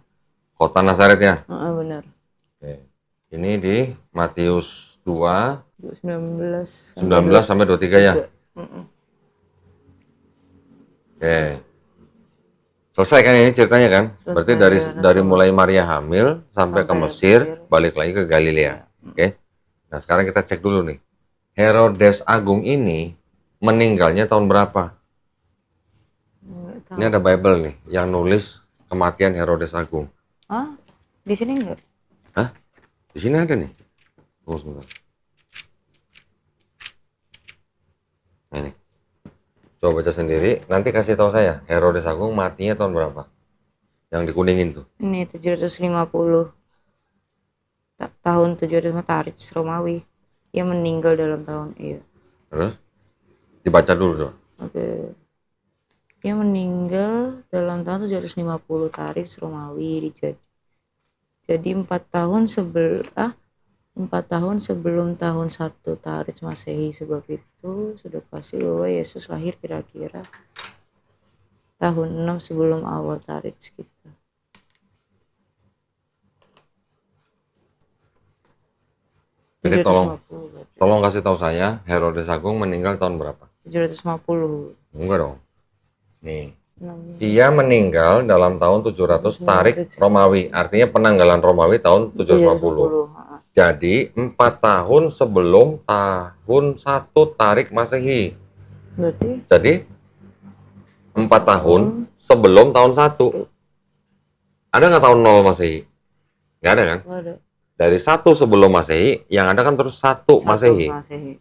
kota Nazaret ya? Benar. Ini di Matius 2, 19 sampai 23 ya? Selesai kan ini ceritanya kan? Berarti dari mulai Maria hamil sampai ke Mesir, balik lagi ke Galilea. Nah sekarang kita cek dulu nih. Herodes Agung ini meninggalnya tahun berapa? Ini ada Bible nih yang nulis kematian Herodes Agung. Di sini enggak? Di sini ada nih. Tunggu sebentar. Nah, ini. Coba baca sendiri, nanti kasih tahu saya, Herodes Agung matinya tahun berapa? Yang dikuningin tuh. Ini 750. Tahun 750 Tarik Romawi. Ia meninggal dalam tahun Terus? Dibaca dulu dong. Ia meninggal dalam tahun 750 Tarik Romawi. Jadi 4 tahun sebelum tahun 1 Tarik Masehi. Sebab itu sudah pasti bahwa Yesus lahir kira-kira tahun 6 sebelum awal Tarik kita. Jadi tolong kasih tahu saya, Herodes Agung meninggal tahun berapa? 750. Enggak dong. Nih. Ia meninggal dalam tahun 700 Tarik Romawi. Artinya penanggalan Romawi tahun 750. Jadi 4 tahun sebelum tahun 1 Tarik Masehi. Berarti? Jadi 4 tahun sebelum tahun 1. Ada nggak tahun 0 Masehi? Nggak ada kan? Nggak ada. Dari 1 sebelum Masehi, yang ada kan terus 1 Masehi.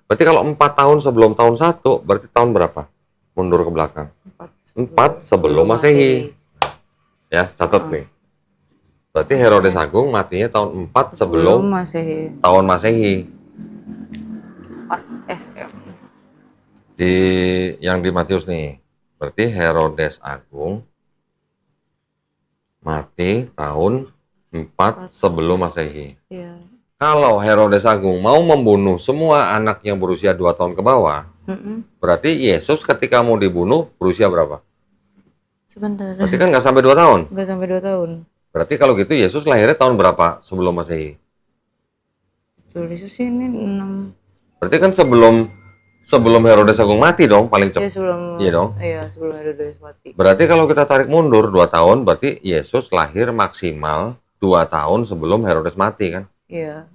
Berarti kalau 4 tahun sebelum tahun 1, berarti tahun berapa? Mundur ke belakang. 4 sebelum Masehi. Ya, catat nih. Berarti Herodes Agung matinya tahun 4 sebelum Masehi. Tahun Masehi. 4 SM. Yang di Matius nih. Berarti Herodes Agung mati tahun 4 sebelum Masehi. Iya. Kalau Herodes Agung mau membunuh semua anak yang berusia 2 tahun ke bawah, berarti Yesus ketika mau dibunuh berusia berapa? Sebentar. Berarti kan nggak sampai 2 tahun. Nggak sampai 2 tahun. Berarti kalau gitu Yesus lahirnya tahun berapa sebelum Masehi? Tulisnya sih ini 6. Berarti kan sebelum Herodes Agung mati dong, paling Ya cepat. sebelum. Iya dong. Iya sebelum Herodes mati. Berarti kalau kita tarik mundur 2 tahun, berarti Yesus lahir maksimal 2 tahun sebelum Herodes mati kan? Iya.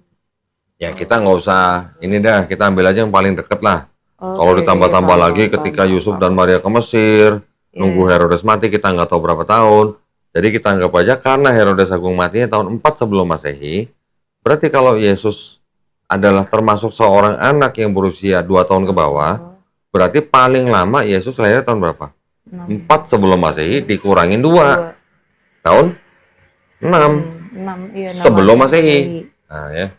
Ya kita nggak usah, ini dah, kita ambil aja yang paling deket lah. Oh, Kalau oke, ditambah-tambah paham, lagi paham, ketika paham, Yusuf paham. dan Maria ke Mesir, Iya. nunggu Herodes mati, kita nggak tahu berapa tahun. Jadi kita anggap aja karena Herodes Agung matinya tahun 4 sebelum Masehi, berarti kalau Yesus adalah termasuk seorang anak yang berusia 2 tahun ke bawah, berarti paling lama Yesus lahir tahun berapa? 4 sebelum Masehi dikurangin 2. Tahun 6 6 iya 6 sebelum Masehi. Nah ya.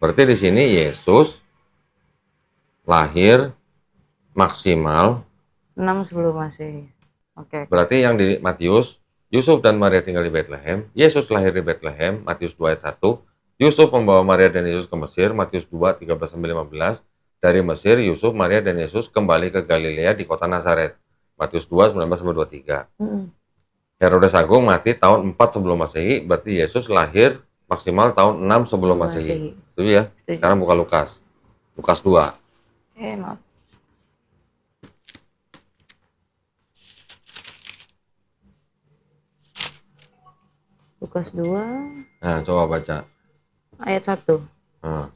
Berarti di sini Yesus lahir maksimal 6 sebelum Masehi. Oke. berarti yang di Matius, Yusuf dan Maria tinggal di Bethlehem, Yesus lahir di Bethlehem, Matius 2 ayat 1, Yusuf membawa Maria dan Yesus ke Mesir, Matius 2, 13-15, dari Mesir, Yusuf, Maria, dan Yesus kembali ke Galilea di kota Nazaret, Matius 2, 19-23. Herodes Agung mati tahun 4 sebelum Masehi, berarti Yesus lahir maksimal tahun 6 sebelum Masehi. Setuju ya? Setuju. Sekarang buka Lukas. Lukas 2. Maaf. Lukas 2 Nah, coba baca. ayat 1. Nah,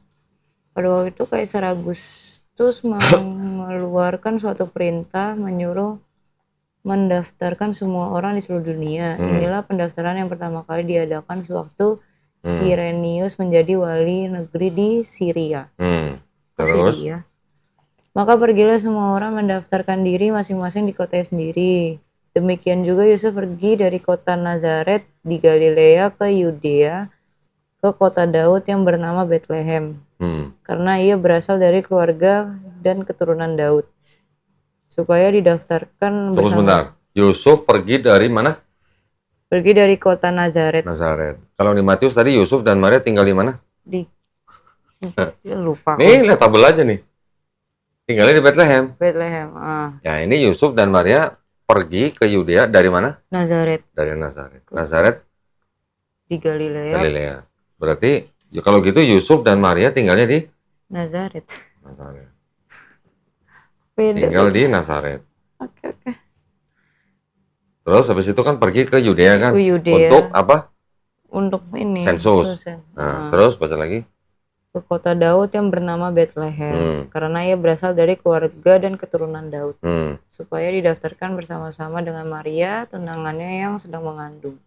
Pada waktu itu Kaisar Agustus mengeluarkan suatu perintah menyuruh mendaftarkan semua orang di seluruh dunia. Inilah pendaftaran yang pertama kali diadakan sewaktu Quirinius menjadi wali negeri di Syria. terus? Syria. Maka pergilah semua orang mendaftarkan diri masing-masing di kotanya sendiri. Demikian juga Yusuf pergi dari kota Nazaret di Galilea ke Yudea, ke kota Daud yang bernama Bethlehem, karena ia berasal dari keluarga dan keturunan Daud, supaya didaftarkan Tunggu sebentar. Yusuf pergi dari mana? Pergi dari kota Nazaret. Nazaret. Kalau di Matius tadi Yusuf dan Maria tinggal di mana? Di ya, lupa. Nih, lihat tabel aja nih. Tinggalnya di Bethlehem. Bethlehem. Ya, ini Yusuf dan Maria pergi ke Yudea dari mana? Nazaret. Dari Nazaret. Nazaret Di Galilea. Galilea. Berarti ya, kalau gitu Yusuf dan Maria tinggalnya di Nazaret. Nazaret. Beda. Tinggal di Nazaret. Oke. Terus habis itu kan pergi ke Yudea kan? Ke Yudea. Untuk apa? Untuk ini. Sensus. Nah, terus baca lagi. Ke kota Daud yang bernama Bethlehem, karena ia berasal dari keluarga dan keturunan Daud, supaya didaftarkan bersama-sama dengan Maria, tunangannya yang sedang mengandung.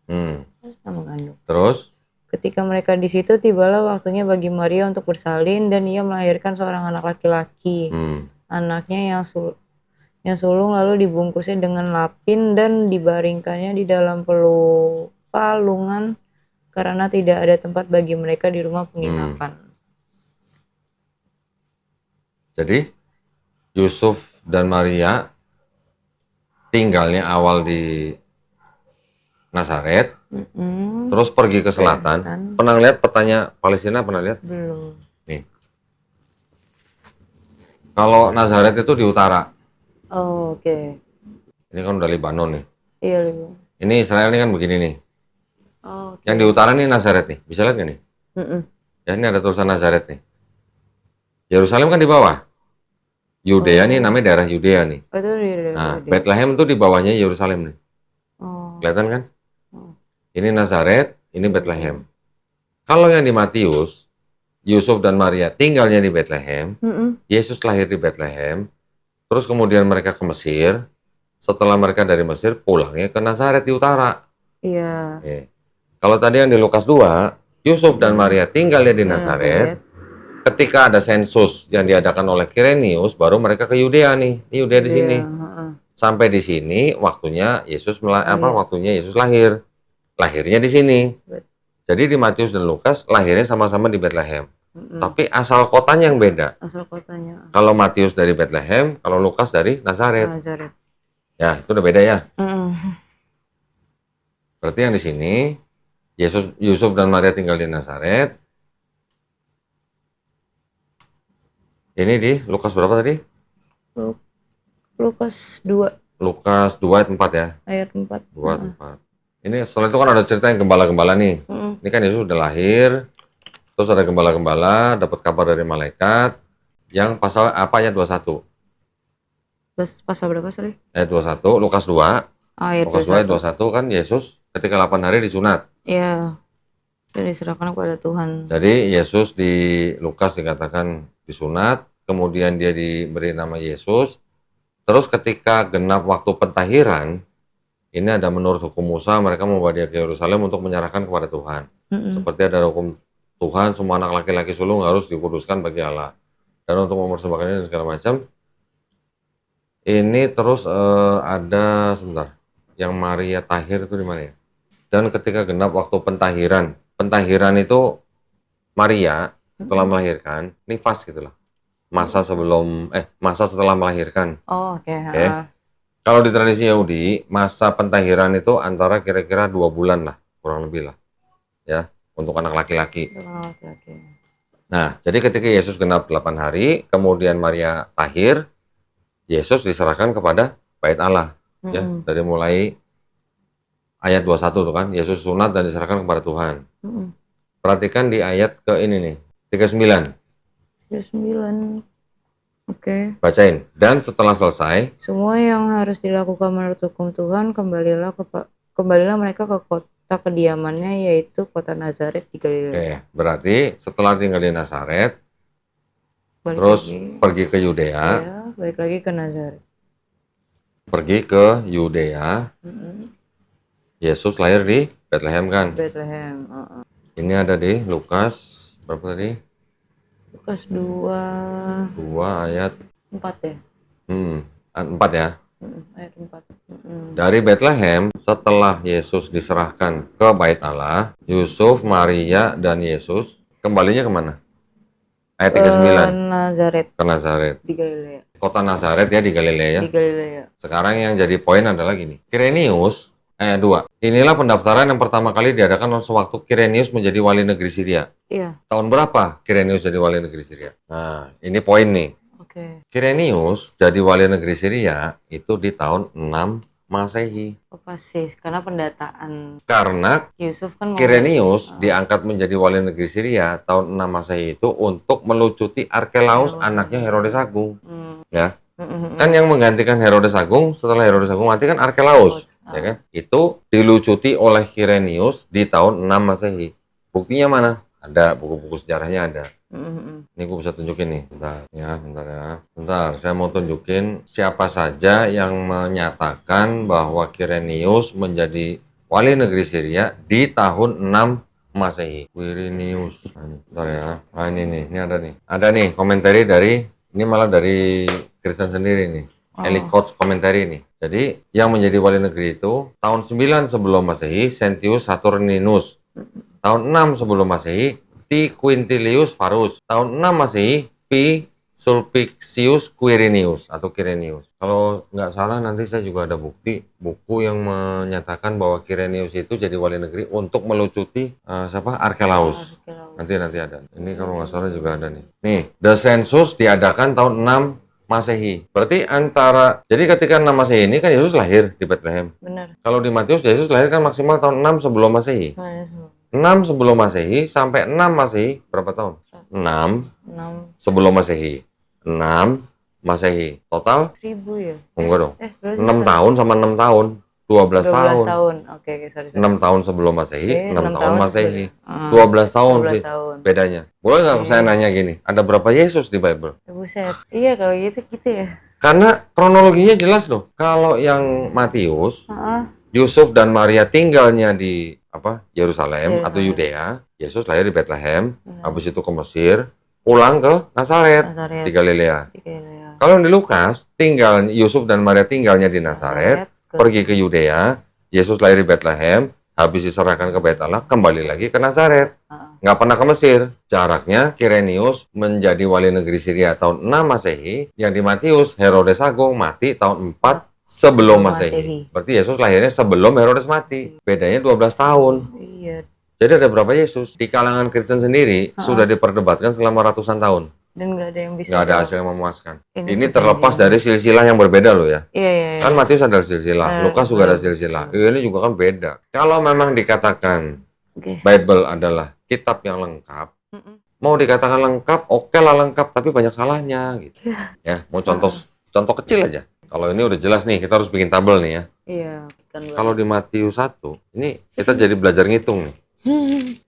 Terus? Ketika mereka di situ, tibalah waktunya bagi Maria untuk bersalin, dan ia melahirkan seorang anak laki-laki. Anaknya yang sulung lalu dibungkusnya dengan lapin dan dibaringkannya di dalam palungan, karena tidak ada tempat bagi mereka di rumah penginapan. Jadi Yusuf dan Maria tinggalnya awal di Nazaret, terus pergi ke selatan. Pernah lihat petanya Palestina? Pernah lihat? Belum. Nih, kalau Nazaret itu di utara. Oh, oke. Ini kan udah Lebanon nih. Iya, Libu. Ini Israel nih kan begini nih. Oh, Yang di utara nih Nazaret nih. Bisa lihat nggak nih? Ya, ini ada tulisan Nazaret nih. Yerusalem kan di bawah. Yudea nih namanya daerah Yudea nih. Oh, itu di Nah, Bethlehem tuh di bawahnya Yerusalem nih. Oh. Kelihatan kan? Ini Nazaret, ini Bethlehem. Kalau yang di Matius, Yusuf dan Maria tinggalnya di Bethlehem, Yesus lahir di Bethlehem, terus kemudian mereka ke Mesir, setelah mereka dari Mesir pulangnya ke Nazaret di utara. Iya. Kalau tadi yang di Lukas 2, Yusuf dan Maria tinggalnya di Nazaret. Ketika ada sensus yang diadakan oleh Quirinius, baru mereka ke Yudea nih. Ini Yudea di sini. Sampai di sini waktunya Yesus waktunya Yesus lahir. Lahirnya di sini. Jadi di Matius dan Lukas lahirnya sama-sama di Bethlehem. Tapi asal kotanya yang beda. Asal kotanya. Kalau Matius dari Bethlehem, kalau Lukas dari Nazaret. Ya, itu udah beda ya. Berarti yang di sini Yusuf dan Maria tinggal di Nazaret. Ini di Lukas berapa tadi? Lukas 2 Lukas 2 ayat 4 ya. ayat 4. 2 ayat 4. Ini setelah itu kan ada cerita yang gembala-gembala nih. Ini kan Yesus udah lahir. Terus ada gembala-gembala dapat kabar dari malaikat yang pasal apa ayat 21. Pasal berapa sorry? Ayat 21 Lukas 2. Ayat Lukas 2 ayat 21 kan Yesus ketika 8 hari disunat. Iya. Dan diserahkan kepada Tuhan. Jadi Yesus di Lukas dikatakan disunat, kemudian dia diberi nama Yesus. Terus ketika genap waktu pentahiran, ini ada menurut hukum Musa, mereka membawa dia ke Yerusalem untuk menyerahkan kepada Tuhan. Seperti ada hukum Tuhan, semua anak laki-laki sulung harus dikuduskan bagi Allah. Dan untuk mempersembahkan ini segala macam. Ini terus ada, sebentar, yang Maria Tahir itu di mana ya? Dan ketika genap waktu pentahiran, pentahiran itu Maria setelah melahirkan, nifas gitulah. Masa setelah melahirkan. Oh, oke. Oke. Kalau di tradisi Yahudi, masa pentahiran itu antara kira-kira 2 bulan lah, kurang lebih lah. Ya, untuk anak laki-laki. Nah, jadi ketika Yesus genap 8 hari, kemudian Maria tahir, Yesus diserahkan kepada bait Allah. Ya, dari mulai ayat 21 tuh kan, Yesus sunat dan diserahkan kepada Tuhan. Perhatikan di ayat ke ini nih, 39. 39. Oke. Bacain. Dan setelah selesai, Semua yang harus dilakukan menurut hukum Tuhan, kembalilah mereka ke kota kediamannya, yaitu kota Nazaret di Galilea. oke, berarti setelah tinggal di Nazaret, Balik terus lagi. pergi ke Yudea, Ya, balik lagi ke Nazaret. pergi ke Yudea, Yesus lahir di Bethlehem kan? Bethlehem. Ini ada di Lukas, berapa tadi? Lukas 2 2 ayat 4 ya? 4 ya. Ayat 4. Dari Bethlehem, setelah Yesus diserahkan ke bait Allah, Yusuf, Maria, dan Yesus kembalinya kemana? Ayat 39. Nazaret Ke Nazaret. di Galilea. Kota Nazaret ya di Galilea ya. Di Galilea. Sekarang yang jadi poin adalah gini. Kirenius, 2. Inilah pendaftaran yang pertama kali diadakan sewaktu Kirenius menjadi wali negeri Syria. Iya. Tahun berapa Kirenius jadi wali negeri Syria? Nah, ini poin nih. Oke. Kirenius jadi wali negeri Syria itu di tahun 6 Masehi. Apa sih? Karena pendataan Karena Yusuf kan mau- Kirenius diangkat menjadi wali negeri Syria tahun 6 Masehi itu untuk melucuti Arkelaus, anaknya Herodes Agung. Ya. Kan yang menggantikan Herodes Agung setelah Herodes Agung mati kan Arkelaus, ya kan? Itu dilucuti oleh Kirenius di tahun 6 Masehi. Buktinya mana? Ada buku-buku sejarahnya ada. Ini gue bisa tunjukin nih, bentar ya. Bentar, saya mau tunjukin siapa saja yang menyatakan bahwa Kirenius menjadi wali negeri Syria di tahun 6 Masehi. Quirinius. Bentar ya. Nah ini nih, ini ada nih. Ada nih komentari dari, ini malah dari Kristen sendiri nih. Ellicott's komentari nih. Jadi yang menjadi wali negeri itu tahun 9 sebelum Masehi, Sentius Saturninus. Tahun 6 sebelum Masehi, T. Quintilius Varus. Tahun 6 Masehi, P. Sulpicius Quirinius atau Quirinius. Kalau nggak salah nanti saya juga ada buku yang menyatakan bahwa Quirinius itu jadi wali negeri untuk melucuti Arkelaus. Nanti ada. Ini kalau nggak salah juga ada nih. Nih, The Census diadakan tahun 6 Masehi. Berarti jadi ketika 6 Masehi ini kan Yesus lahir di Bethlehem. Benar. Kalau di Matius Yesus lahir kan maksimal tahun 6 sebelum Masehi. 6 sebelum Masehi sampai 6 Masehi berapa tahun? 6 sebelum Masehi. 6 Masehi. Total? 1000 ya? Enggak dong. 6 berarti tahun sama 6 tahun. 12 tahun. tahun. Oke, sorry. 6 tahun sebelum Masehi, 6 tahun Masehi. 12 tahun 12 sih tahun. bedanya. Boleh nggak saya nanya gini, ada berapa Yesus di Bible? Buset. Iya, kalau gitu ya. Karena kronologinya jelas loh. Kalau yang Matius, Yusuf dan Maria tinggalnya di Yerusalem atau Yudea, Yesus lahir di Bethlehem, habis itu ke Mesir, pulang ke Nazaret di Galilea. Kalau di Lukas, Yusuf dan Maria tinggalnya di Nazaret, pergi ke Yudea, Yesus lahir di Bethlehem, habis diserahkan ke Bait Allah, kembali lagi ke Nazaret. Nggak pernah ke Mesir. Jaraknya Kirenius menjadi wali negeri Syria tahun 6 Masehi, yang di Matius Herodes Agung mati tahun 4 sebelum Masehi. Berarti Yesus lahirnya sebelum Herodes mati. Bedanya 12 tahun. Iya. Jadi ada berapa Yesus? Di kalangan Kristen sendiri sudah diperdebatkan selama ratusan tahun. dan nggak ada yang bisa Nggak ada jawab. hasil yang memuaskan. Ini Ini terlepas perjanjian. dari silsilah yang berbeda loh ya. Iya, iya, iya. Kan Matius ada silsilah, Lukas juga ada betul. silsilah. Ini juga kan beda. Kalau memang dikatakan Oke. Bible adalah kitab yang lengkap, Mm-mm. mau dikatakan lengkap, oke lah lengkap, tapi banyak salahnya gitu. Ya, mau contoh kecil aja. Kalau ini udah jelas nih, kita harus bikin tabel nih ya. Iya, kan Kalau di Matius 1, ini kita jadi belajar ngitung nih.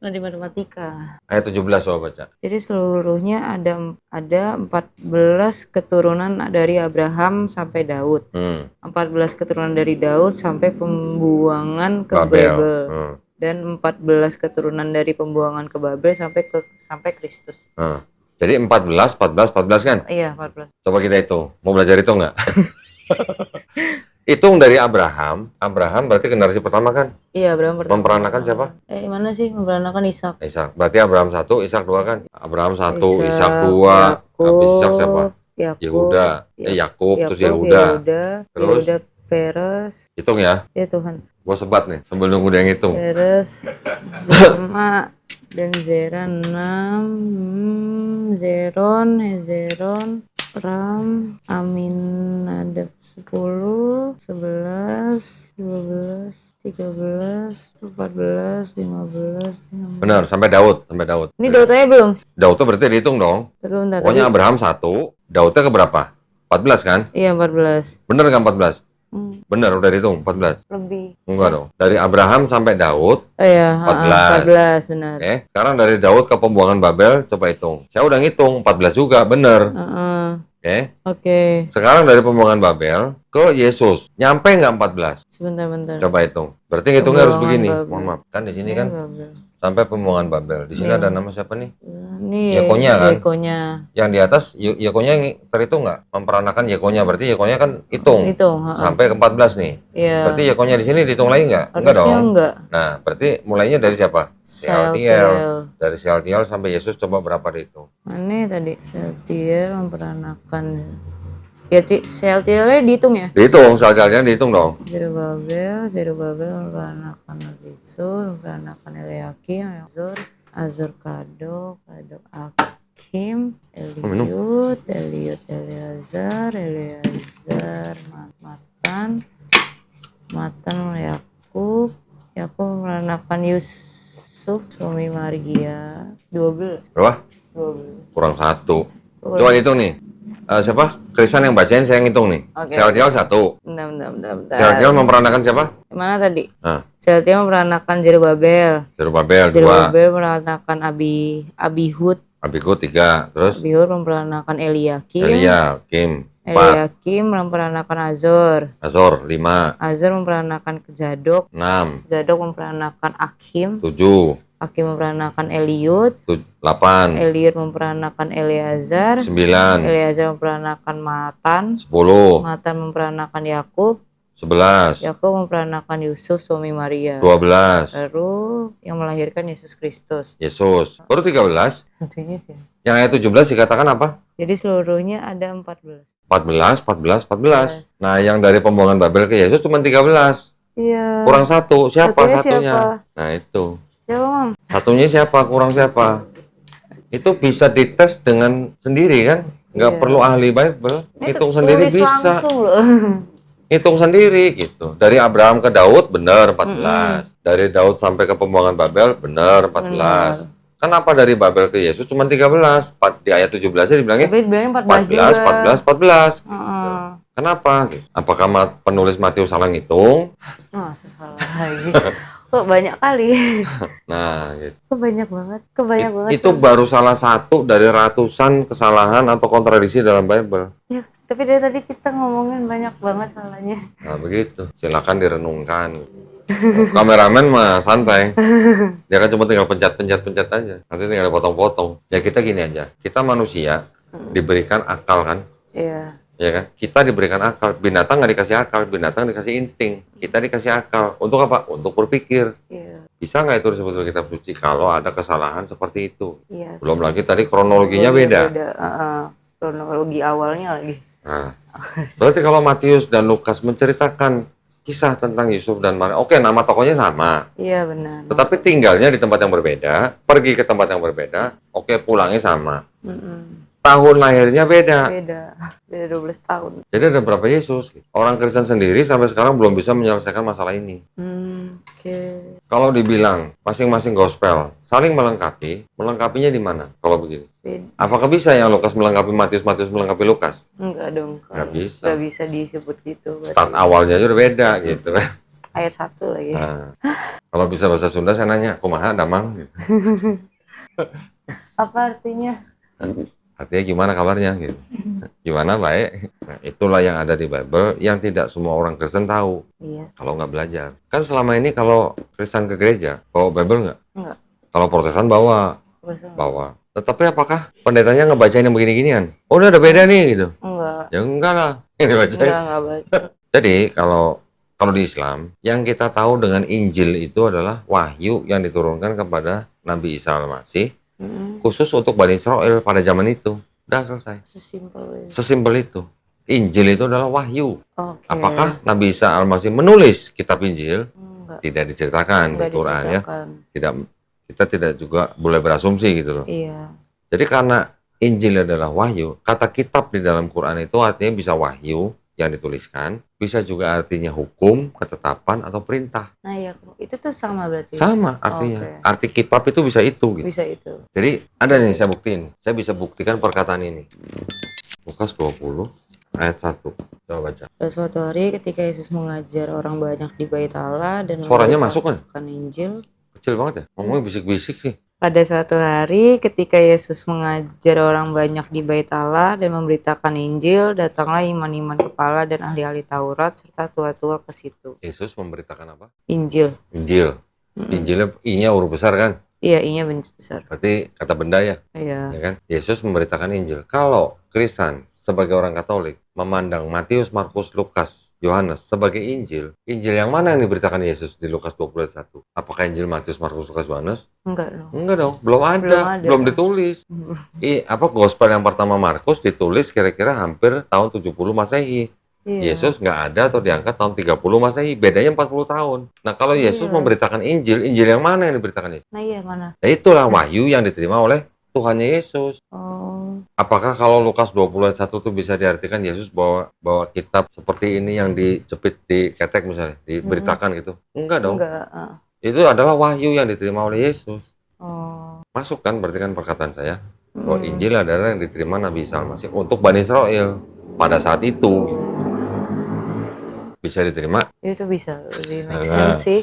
di matematika. Ayat 17 coba baca. Jadi seluruhnya ada 14 keturunan dari Abraham sampai Daud. 14 keturunan dari Daud sampai pembuangan ke Babel. Dan 14 keturunan dari pembuangan ke Babel sampai Kristus. Jadi 14 kan? Iya, 14. Coba kita hitung. Mau belajar hitung nggak? Hitung dari Abraham. Abraham berarti generasi pertama kan? Iya, Abraham pertama. Memperanakan siapa? Mana sih memperanakan Ishak? Ishak. Berarti Abraham 1, Ishak 2 kan? Abraham 1, Ishak, Ishak 2. Habis Ishak siapa? Yehuda. Yakub, terus Yehuda. Terus? Yehuda, Peres. Hitung ya. Ya Tuhan. Gua sebat nih sambil nunggu dia yang hitung. Peres, Zerma, dan Zera 6, Zeron, Hezron, Ram, Aminadab 10, 11, 12, 13, 14, 15, 16. Benar, sampai Daud. Ini Daudnya belum? Daudnya berarti dihitung dong. Bentar, Pokoknya Abraham 1, Daudnya ke berapa? 14 kan? Iya, 14. Bener kan 14? Bener, udah dihitung 14. Lebih. Enggak dong. Dari Abraham sampai Daud, Oh iya, 14. 14 benar. Sekarang dari Daud ke pembuangan Babel, coba hitung. Saya udah ngitung, 14 juga, bener. Oke. Sekarang dari pembuangan Babel ke Yesus, nyampe nggak 14? Sebentar. Coba hitung. Berarti ngitungnya harus Pembuangan begini. Babel. Mohon maaf, kan di sini kan Babel. sampai pembuangan Babel. Di sini Iya. ada nama siapa nih? Ini Yekonya kan? Yekonya. Yang di atas Yekonya terhitung nggak? Memperanakan Yekonya, berarti Yekonya kan hitung. Sampai ke 14 nih. Iya. Berarti Yekonya di sini dihitung lagi nggak? Enggak Harusnya dong. enggak. Nah, berarti mulainya dari siapa? Sealtiel. Dari Sealtiel sampai Yesus, coba berapa dihitung? Mana tadi? Sealtiel memperanakan. Ya, Sealtielnya dihitung ya? Dihitung, Sealtielnya dihitung dong. Zerubabel memperanakan Abisur, memperanakan Eliakim, Azor Kadok Akim, Eliud, Eleazar, Matan Yakub memperanakan Yusuf, suami Maria, 12. Berapa? 12. Kurang 1. Coba hitung nih. Siapa? Kristian yang bacain, saya ngitung nih. Oke. Sealtiel 1. Bentar. Sealtiel memperanakan siapa? Mana tadi? Nah, Sealtiel memperanakan Zerubabel. Zerubabel 2. Zerubabel memperanakan Abihud. Abikut 3. Terus Abihud memperanakan Eliakim. Eliakim 4. Eliakim memperanakan Azor. Azor 5. Azor memperanakan Zadok. 6. Zadok memperanakan Akim. 7. Akim memperanakan Eliud. 8. Eliud memperanakan Eleazar. 9. Eleazar memperanakan Matan. 10. Matan memperanakan Yakub. 11. Yakub memperanakan Yusuf suami Maria. 12. Lalu yang melahirkan Yesus Kristus. Yesus. Baru 13. Tentunya sih. Yang ayat 17 dikatakan apa? Jadi seluruhnya ada 14. 14. Nah, yang dari pembuangan Babel ke Yesus cuma 13. Iya. Kurang 1. Siapa Satunya satunya? siapa? Nah, itu. Siapa, Mam? Satunya siapa? Kurang siapa? Itu bisa dites dengan sendiri kan? Nggak Iya. perlu ahli Bible. Hitung sendiri Tulis bisa. langsung loh. Hitung sendiri gitu. Dari Abraham ke Daud benar 14. Dari Daud sampai ke pembuangan Babel benar 14. Kenapa dari Babel ke Yesus cuma 13? Di ayat 17-nya dibilangnya Tapi dibilangnya 14 juga. 14. Heeh. Kenapa? Apakah penulis Matius salah ngitung? Masa salah lagi. Kok banyak kali. Nah, gitu. Kok banyak banget. Kok banyak banget. Itu baru salah satu dari ratusan kesalahan atau kontradiksi dalam Bible. Ya, tapi dari tadi kita ngomongin banyak banget salahnya. Nah, begitu. Silakan direnungkan. Kameramen mah santai. Dia kan cuma tinggal pencet aja. Nanti tinggal potong-potong. Ya kita gini aja. Kita manusia diberikan akal kan? Iya. Ya kan? Kita diberikan akal. Binatang nggak dikasih akal. Binatang dikasih insting. Kita dikasih akal. Untuk apa? Untuk berpikir. Iya. Bisa nggak itu disebut kitab suci kalau ada kesalahan seperti itu? Iya. Belum lagi tadi kronologinya beda. Kronologi awalnya lagi. Nah, berarti kalau Matius dan Lukas menceritakan kisah tentang Yusuf dan Maria, oke, nama tokohnya sama. Iya, benar. Tetapi tinggalnya di tempat yang berbeda, pergi ke tempat yang berbeda, oke, pulangnya sama. tahun lahirnya beda. Beda 12 tahun. Jadi ada berapa Yesus? Orang Kristen sendiri sampai sekarang belum bisa menyelesaikan masalah ini. Oke. Kalau dibilang masing-masing gospel saling melengkapi, melengkapinya di mana? Kalau begini, Beda. apakah bisa yang Lukas melengkapi Matius, Matius melengkapi Lukas? Enggak dong. Nggak bisa. Nggak bisa disebut gitu. Start awalnya aja udah beda gitu kan. Ayat 1 lagi. Nah, kalau bisa bahasa Sunda saya nanya, kumaha damang? Gitu. Apa artinya? Artinya gimana kabarnya? Gitu. Gimana baik? Nah, itulah yang ada di Bible yang tidak semua orang Kristen tahu Iya. kalau nggak belajar. Kan selama ini kalau Kristen ke gereja bawa Bible nggak? Enggak. Kalau Protestan bawa. Bersama. Bawa. Tetapi apakah pendetanya ngebacain yang begini-ginian? Oh, udah ada beda nih gitu. Enggak. Ya enggak lah. Yang dibacain. Enggak baca. Jadi kalau di Islam, yang kita tahu dengan Injil itu adalah wahyu yang diturunkan kepada Nabi Isa Al-Masih khusus untuk Bani Israel pada zaman itu. Udah selesai. Sesimpel itu. Sesimpel itu. Injil itu adalah wahyu. Oke. Apakah Nabi Isa Al-Masih menulis kitab Injil? Enggak. Tidak diceritakan di Enggak Quran ya. diceritakan. Tidak, kita tidak juga boleh berasumsi gitu loh. Iya. Jadi karena Injil adalah wahyu, kata kitab di dalam Quran itu artinya bisa wahyu yang dituliskan, bisa juga artinya hukum, ketetapan, atau perintah. Nah ya, itu tuh sama berarti. Sama artinya. Oke. Arti kitab itu bisa itu. Gitu. Bisa itu. Jadi ada nih saya buktiin. Saya bisa buktikan perkataan ini. Lukas 20 ayat 1. Coba baca. Pada suatu hari ketika Yesus mengajar orang banyak di Bait Allah dan Suaranya masuk kan? memberitakan Injil. Kecil banget ya. Ngomongnya bisik-bisik sih. Pada suatu hari ketika Yesus mengajar orang banyak di Bait Allah dan memberitakan Injil, datanglah iman-iman kepala dan ahli-ahli Taurat serta tua-tua ke situ. Yesus memberitakan apa? Injil. Injil. Injilnya I-nya huruf besar kan? Iya, I-nya besar. Berarti kata benda ya. Iya. Ya kan? Yesus memberitakan Injil. Kalau Kristen sebagai orang Katolik memandang Matius, Markus, Lukas, Yohanes sebagai Injil, Injil yang mana yang diberitakan Yesus di Lukas 21? Apakah Injil Matius, Markus, Lukas, Yohanes? Enggak dong. Enggak dong, belum ada. Belum ditulis. Gospel yang pertama Markus ditulis kira-kira hampir tahun 70 Masehi. Iya. Yesus nggak ada atau diangkat tahun 30 Masehi, bedanya 40 tahun. Nah, kalau Yesus memberitakan Injil, Injil yang mana yang diberitakan Yesus? Nah iya, mana? Nah, itulah wahyu yang diterima oleh Tuhannya Yesus. Oh. Apakah kalau Lukas 20 ayat 1 itu bisa diartikan Yesus bawa kitab seperti ini yang dijepit di ketek misalnya, diberitakan gitu? Enggak dong. Enggak. Itu adalah wahyu yang diterima oleh Yesus. Oh. Masuk kan berarti kan perkataan saya. Bahwa Injil adalah yang diterima Nabi Isa Al-Masih untuk Bani Israel pada saat itu. Bisa diterima. Itu bisa lebih make sense sih.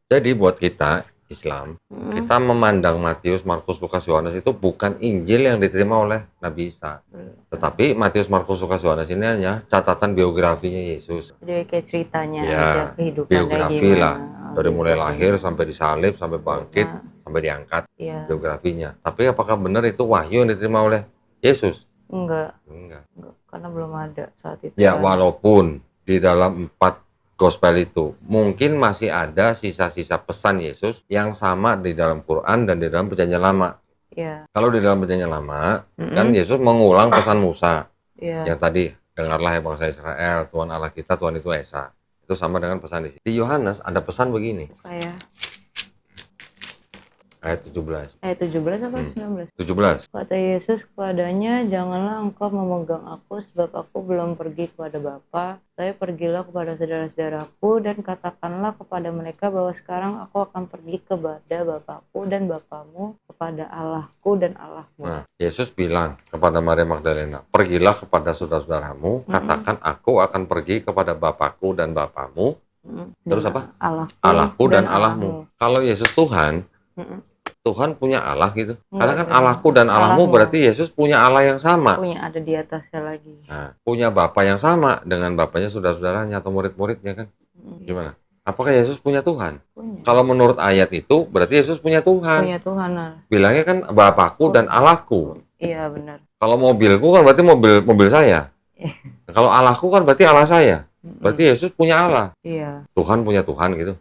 Jadi buat kita Islam, kita memandang Matius, Markus, Lukas, Yohanes itu bukan Injil yang diterima oleh Nabi Isa. Tetapi Matius, Markus, Lukas, Yohanes ini hanya catatan biografinya Yesus. Jadi kayak ceritanya Ya, aja kehidupan biografi lah. Dari mulai lahir sampai disalib, sampai bangkit, sampai diangkat. Iya. Biografinya. Tapi apakah benar itu wahyu yang diterima oleh Yesus? Enggak, Enggak. karena belum ada saat itu. Ya, kan. walaupun di dalam 4 gospel itu mungkin masih ada sisa-sisa pesan Yesus yang sama di dalam Quran dan di dalam Perjanjian Lama. Iya. Kalau di dalam Perjanjian Lama, kan Yesus mengulang pesan Musa. Iya. Yang tadi, dengarlah ya bangsa Israel, Tuhan Allah kita, Tuhan itu Esa. Itu sama dengan pesan di sini. Di Yohanes ada pesan begini, Kayak ayat 17. ayat 17 apa 19? 17. Kata Yesus kepadanya, janganlah engkau memegang aku sebab aku belum pergi kepada Bapa. Saya pergilah kepada saudara-saudaraku dan katakanlah kepada mereka bahwa sekarang aku akan pergi kepada Bapakku dan Bapamu, kepada Allahku dan Allahmu. Nah, Yesus bilang kepada Maria Magdalena, pergilah kepada saudara-saudaramu, katakan aku akan pergi kepada Bapakku dan Bapamu. Terus apa? Allahku dan Allahmu. Kalau Yesus Tuhan, Tuhan punya Allah gitu. Karena kan Allahku dan Allahmu berarti Yesus punya Allah yang sama. Punya ada di atasnya lagi. Nah, punya Bapa yang sama dengan Bapaknya saudara-saudaranya atau murid-muridnya kan. Gimana? Apakah Yesus punya Tuhan? Punya. Kalau menurut ayat itu berarti Yesus punya Tuhan. Punya Tuhan. Bilangnya kan Bapakku dan Allahku. Iya benar. Kalau mobilku kan berarti mobil saya. Kalau Allahku kan berarti Allah saya. Berarti Yesus punya Allah. Iya. Tuhan punya Tuhan gitu.